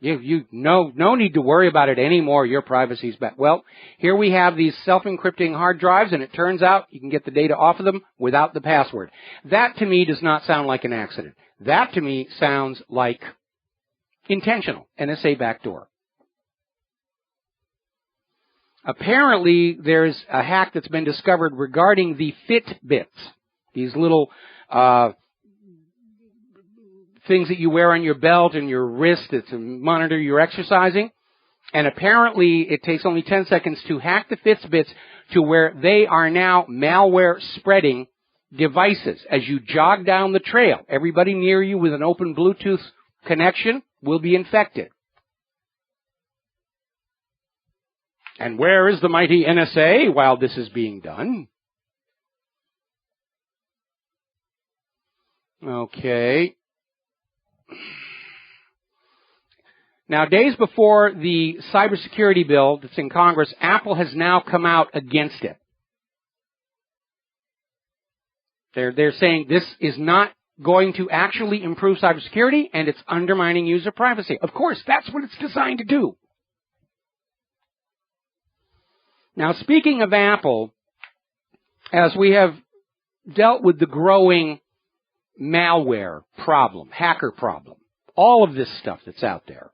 No need to worry about it anymore. Your privacy's back. Well, here we have these self-encrypting hard drives, and it turns out you can get the data off of them without the password. That, to me, does not sound like an accident. That, to me, sounds like intentional NSA backdoor. Apparently, there's a hack that's been discovered regarding the Fitbits, these little things that you wear on your belt and your wrist to monitor your exercising. And apparently, it takes only 10 seconds to hack the Fitbits to where they are now malware-spreading devices. As you jog down the trail, everybody near you with an open Bluetooth connection will be infected. And where is the mighty NSA while this is being done? Okay. Now, days before the cybersecurity bill that's in Congress, Apple has now come out against it. They're saying this is not going to actually improve cybersecurity, and it's undermining user privacy. Of course, that's what it's designed to do. Now, speaking of Apple, as we have dealt with the growing malware problem, hacker problem, all of this stuff that's out there,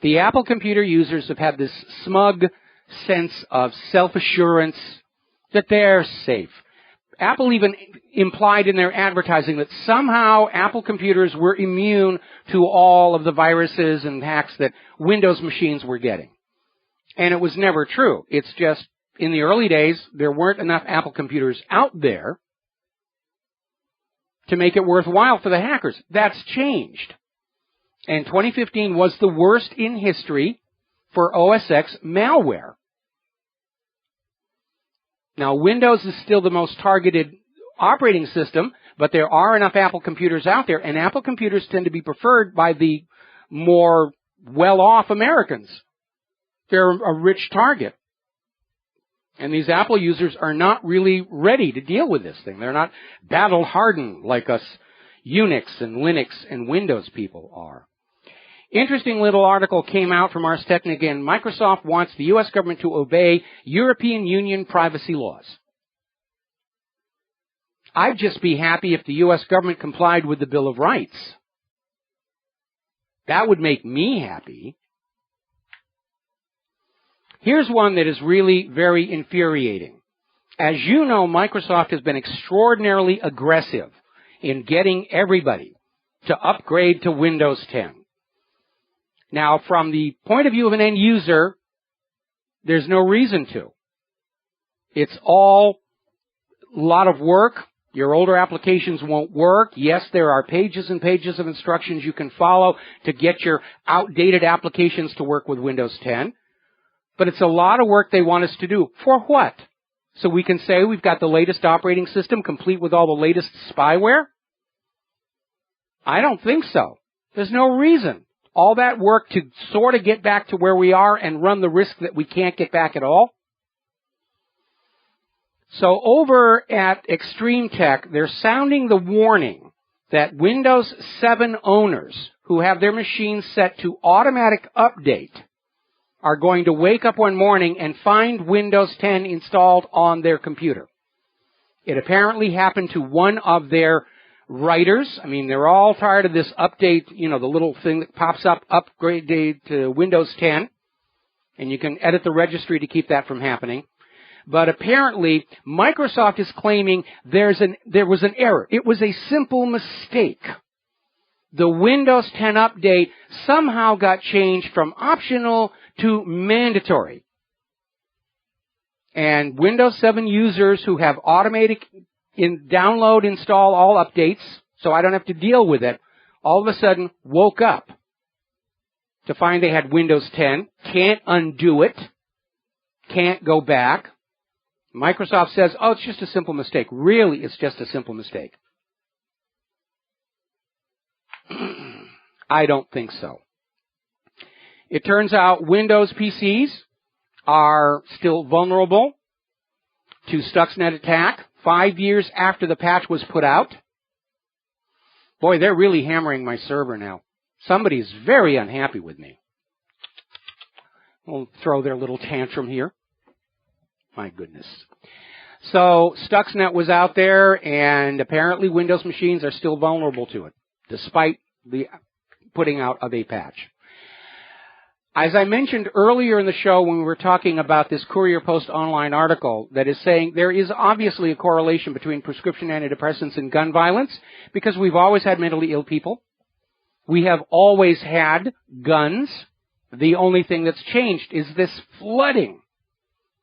the Apple computer users have had this smug sense of self-assurance that they're safe. Apple even implied in their advertising that somehow Apple computers were immune to all of the viruses and hacks that Windows machines were getting. And it was never true. It's just, in the early days, there weren't enough Apple computers out there to make it worthwhile for the hackers. That's changed. And 2015 was the worst in history for OS X malware. Now, Windows is still the most targeted operating system, but there are enough Apple computers out there, and Apple computers tend to be preferred by the more well-off Americans. They're a rich target. And these Apple users are not really ready to deal with this thing. They're not battle-hardened like us Unix and Linux and Windows people are. Interesting little article came out from Ars Technica, and Microsoft wants the U.S. government to obey European Union privacy laws. I'd just be happy if the U.S. government complied with the Bill of Rights. That would make me happy. Here's one that is really very infuriating. As you know, Microsoft has been extraordinarily aggressive in getting everybody to upgrade to Windows 10. Now, from the point of view of an end user, there's no reason to. It's all a lot of work. Your older applications won't work. Yes, there are pages and pages of instructions you can follow to get your outdated applications to work with Windows 10. But it's a lot of work they want us to do. For what? So we can say we've got the latest operating system complete with all the latest spyware? I don't think so. There's no reason. All that work to sort of get back to where we are and run the risk that we can't get back at all. So over at Extreme Tech, they're sounding the warning that Windows 7 owners who have their machines set to automatic update are going to wake up one morning and find Windows 10 installed on their computer. It apparently happened to one of their writers. I mean, they're all tired of this update, the little thing that pops up, upgrade to Windows 10. And you can edit the registry to keep that from happening. But apparently, Microsoft is claiming there was an error. It was a simple mistake. The Windows 10 update somehow got changed from optional to mandatory. And Windows 7 users who have automatic download, install all updates, so I don't have to deal with it, all of a sudden woke up to find they had Windows 10, can't undo it, can't go back. Microsoft says, oh, it's just a simple mistake. Really, it's just a simple mistake. I don't think so. It turns out Windows PCs are still vulnerable to Stuxnet attack 5 years after the patch was put out. Boy, they're really hammering my server now. Somebody's very unhappy with me. We'll throw their little tantrum here. My goodness. So Stuxnet was out there, and apparently Windows machines are still vulnerable to it, despite the putting out of a patch. As I mentioned earlier in the show when we were talking about this Courier Post online article that is saying there is obviously a correlation between prescription antidepressants and gun violence because we've always had mentally ill people. We have always had guns. The only thing that's changed is this flooding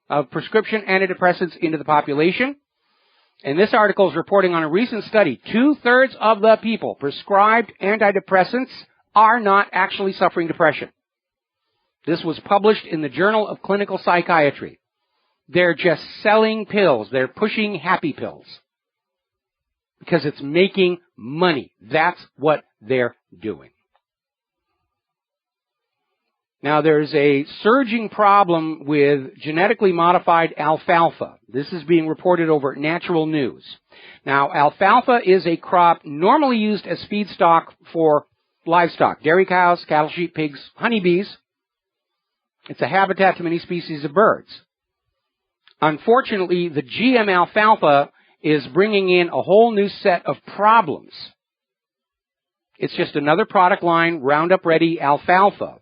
of prescription antidepressants into the population. And this article is reporting on a recent study. 2/3 of the people prescribed antidepressants are not actually suffering depression. This was published in the Journal of Clinical Psychiatry. They're just selling pills. They're pushing happy pills because it's making money. That's what they're doing. Now, there's a surging problem with genetically modified alfalfa. This is being reported over Natural News. Now, alfalfa is a crop normally used as feedstock for livestock, dairy cows, cattle, sheep, pigs, honeybees. It's a habitat to many species of birds. Unfortunately, the GM alfalfa is bringing in a whole new set of problems. It's just another product line, Roundup Ready alfalfa.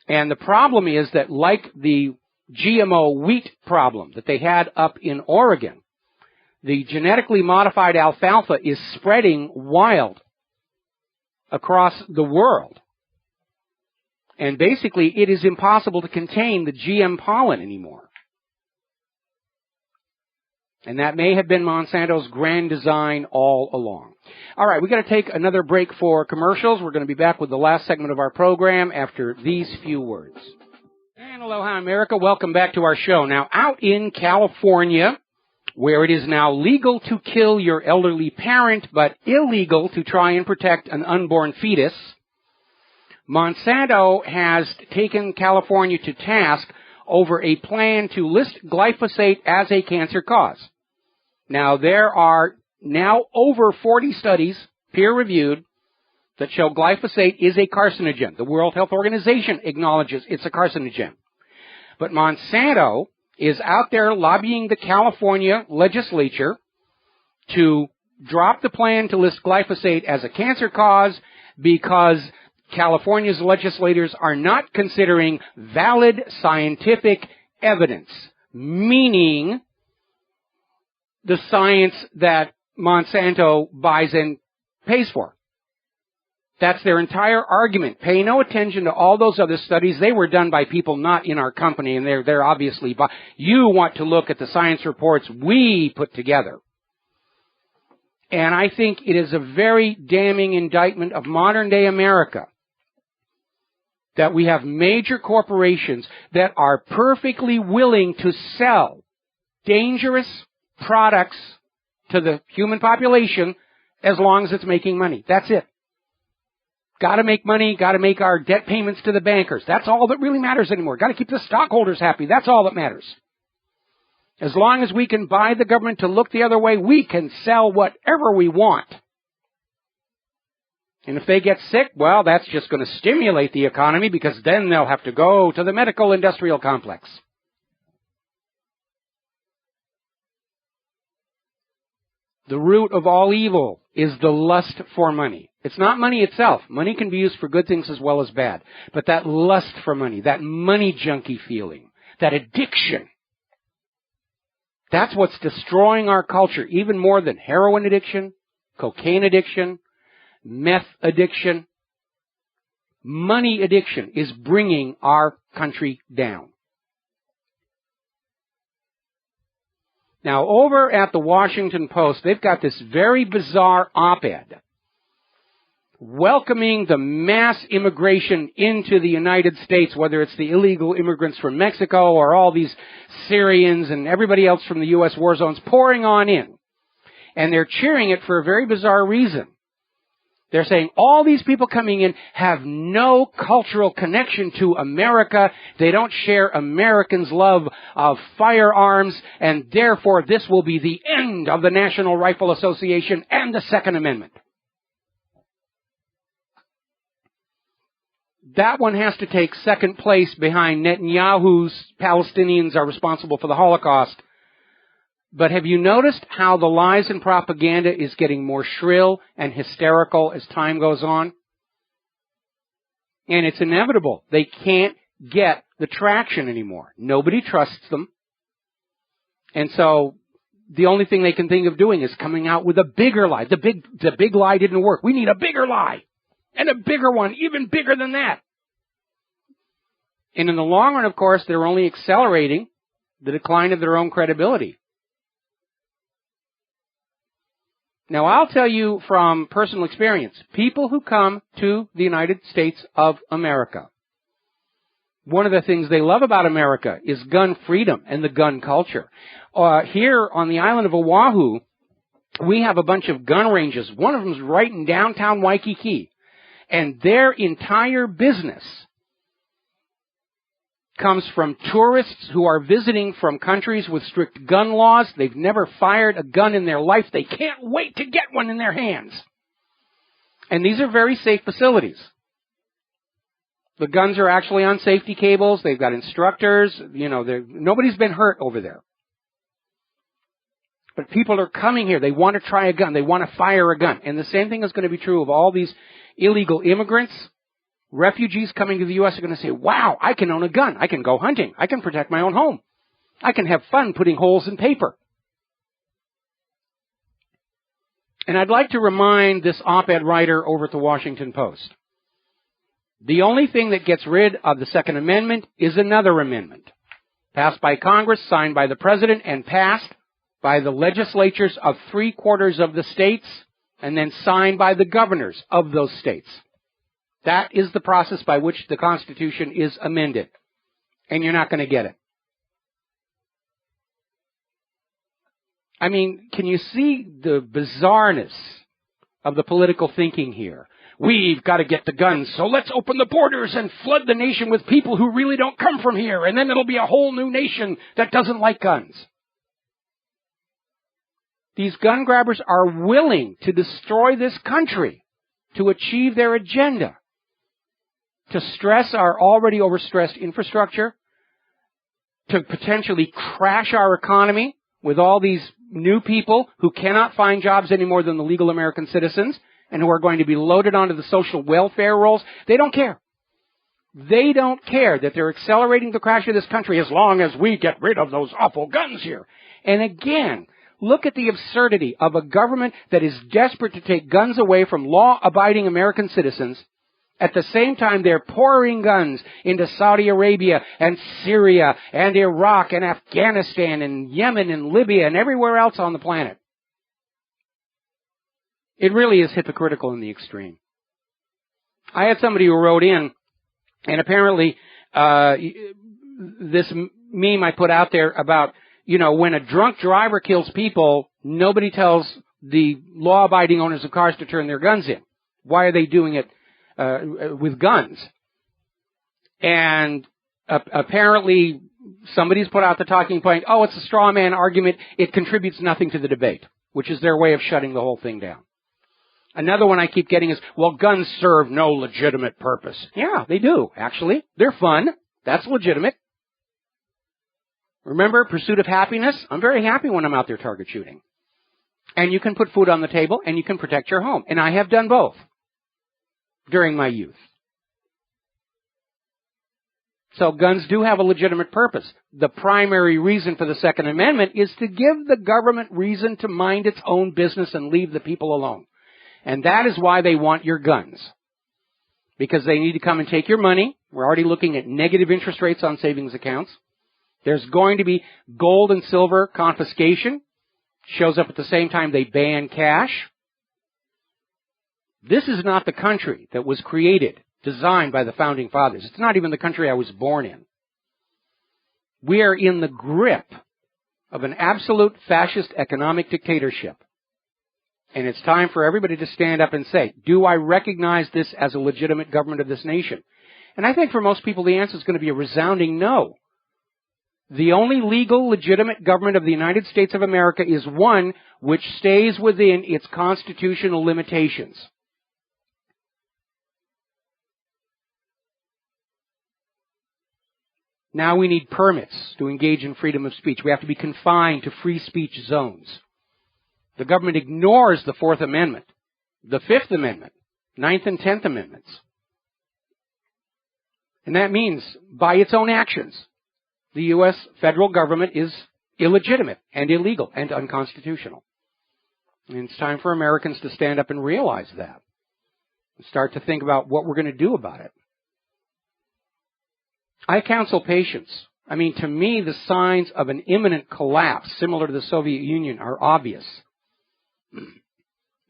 And the problem is that like the GMO wheat problem that they had up in Oregon, the genetically modified alfalfa is spreading wild across the world. And basically, it is impossible to contain the GM pollen anymore. And that may have been Monsanto's grand design all along. All right, we've got to take another break for commercials. We're going to be back with the last segment of our program after these few words. And aloha, America. Welcome back to our show. Now, out in California, where it is now legal to kill your elderly parent, but illegal to try and protect an unborn fetus, Monsanto has taken California to task over a plan to list glyphosate as a cancer cause. Now, there are now over 40 studies, peer-reviewed, that show glyphosate is a carcinogen. The World Health Organization acknowledges it's a carcinogen. But Monsanto is out there lobbying the California legislature to drop the plan to list glyphosate as a cancer cause because California's legislators are not considering valid scientific evidence, meaning the science that Monsanto buys and pays for. That's their entire argument. Pay no attention to all those other studies. They were done by people not in our company, and they're obviously... You want to look at the science reports we put together. And I think it is a very damning indictment of modern-day America that we have major corporations that are perfectly willing to sell dangerous products to the human population as long as it's making money. That's it. Got to make money, got to make our debt payments to the bankers. That's all that really matters anymore. Got to keep the stockholders happy. That's all that matters. As long as we can buy the government to look the other way, we can sell whatever we want. And if they get sick, well, that's just going to stimulate the economy, because then they'll have to go to the medical industrial complex. The root of all evil is the lust for money. It's not money itself. Money can be used for good things as well as bad. But that lust for money, that money junkie feeling, that addiction, that's what's destroying our culture even more than heroin addiction, cocaine addiction, meth addiction. Money addiction is bringing our country down. Now, over at the Washington Post, they've got this very bizarre op-ed welcoming the mass immigration into the United States, whether it's the illegal immigrants from Mexico or all these Syrians and everybody else from the U.S. war zones pouring on in. And they're cheering it for a very bizarre reason. They're saying all these people coming in have no cultural connection to America. They don't share Americans' love of firearms, and therefore this will be the end of the National Rifle Association and the Second Amendment. That one has to take second place behind Netanyahu's Palestinians are responsible for the Holocaust. But have you noticed how the lies and propaganda is getting more shrill and hysterical as time goes on? And it's inevitable. They can't get the traction anymore. Nobody trusts them. And so the only thing they can think of doing is coming out with a bigger lie. The big lie didn't work. We need a bigger lie. And a bigger one, even bigger than that. And in the long run, of course, they're only accelerating the decline of their own credibility. Now, I'll tell you from personal experience, people who come to the United States of America, one of the things they love about America is gun freedom and the gun culture. Here on the island of Oahu, we have a bunch of gun ranges. One of them is right in downtown Waikiki. And their entire business comes from tourists who are visiting from countries with strict gun laws. They've never fired a gun in their life. They can't wait to get one in their hands. And these are very safe facilities. The guns are actually on safety cables. They've got instructors. You know, nobody's been hurt over there. But people are coming here. They want to try a gun. They want to fire a gun. And the same thing is going to be true of all these illegal immigrants. Refugees coming to the U.S. are going to say, wow, I can own a gun. I can go hunting. I can protect my own home. I can have fun putting holes in paper. And I'd like to remind this op-ed writer over at the Washington Post, the only thing that gets rid of the Second Amendment is another amendment, passed by Congress, signed by the President, and passed by the legislatures of 3/4 of the states, and then signed by the governors of those states. That is the process by which the Constitution is amended. And you're not going to get it. I mean, can you see the bizarreness of the political thinking here? We've got to get the guns, so let's open the borders and flood the nation with people who really don't come from here, and then it'll be a whole new nation that doesn't like guns. These gun grabbers are willing to destroy this country to achieve their agenda, to stress our already overstressed infrastructure, to potentially crash our economy with all these new people who cannot find jobs any more than the legal American citizens and who are going to be loaded onto the social welfare rolls. They don't care. They don't care that they're accelerating the crash of this country as long as we get rid of those awful guns here. And again, Look at the absurdity of a government that is desperate to take guns away from law-abiding American citizens. At the same time, they're pouring guns into Saudi Arabia and Syria and Iraq and Afghanistan and Yemen and Libya and everywhere else on the planet. It really is hypocritical in the extreme. I had somebody who wrote in, and apparently this meme I put out there about, when a drunk driver kills people, nobody tells the law-abiding owners of cars to turn their guns in. Why are they doing it with guns? And apparently somebody's put out the talking point, it's a straw man argument, it contributes nothing to the debate, which is their way of shutting the whole thing down. Another one I keep getting is, guns serve no legitimate purpose. Yeah, they do, actually. They're fun. That's legitimate. Remember, pursuit of happiness? I'm very happy when I'm out there target shooting. And you can put food on the table, and you can protect your home. And I have done both during my youth. So guns do have a legitimate purpose. The primary reason for the Second Amendment is to give the government reason to mind its own business and leave the people alone. And that is why they want your guns. Because they need to come and take your money. We're already looking at negative interest rates on savings accounts. There's going to be gold and silver confiscation. Shows up at the same time they ban cash. This is not the country that was created, designed by the Founding Fathers. It's not even the country I was born in. We are in the grip of an absolute fascist economic dictatorship. And it's time for everybody to stand up and say, do I recognize this as a legitimate government of this nation? And I think for most people the answer is going to be a resounding no. The only legal, legitimate government of the United States of America is one which stays within its constitutional limitations. Now we need permits to engage in freedom of speech. We have to be confined to free speech zones. The government ignores the Fourth Amendment, the Fifth Amendment, Ninth and Tenth Amendments. And that means, by its own actions, the U.S. federal government is illegitimate and illegal and unconstitutional. And it's time for Americans to stand up and realize that. And start to think about what we're going to do about it. I counsel patience. To me, the signs of an imminent collapse, similar to the Soviet Union, are obvious.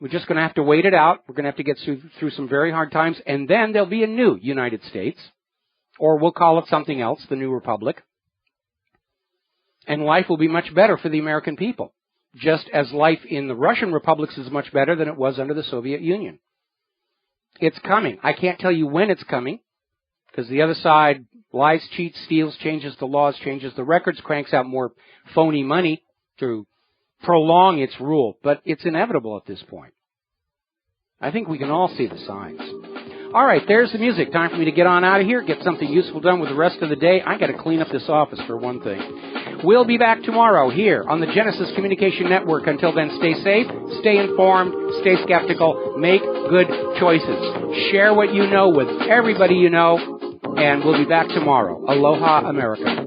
We're just going to have to wait it out. We're going to have to get through some very hard times, and then there'll be a new United States, or we'll call it something else, the New Republic. And life will be much better for the American people, just as life in the Russian republics is much better than it was under the Soviet Union. It's coming. I can't tell you when it's coming, because the other side lies, cheats, steals, changes the laws, changes the records, cranks out more phony money to prolong its rule, but it's inevitable at this point. I think we can all see the signs. All right, there's the music. Time for me to get on out of here, get something useful done with the rest of the day. I got to clean up this office for one thing. We'll be back tomorrow here on the Genesis Communication Network. Until then, stay safe, stay informed, stay skeptical, make good choices. Share what you know with everybody you know, and we'll be back tomorrow. Aloha, America.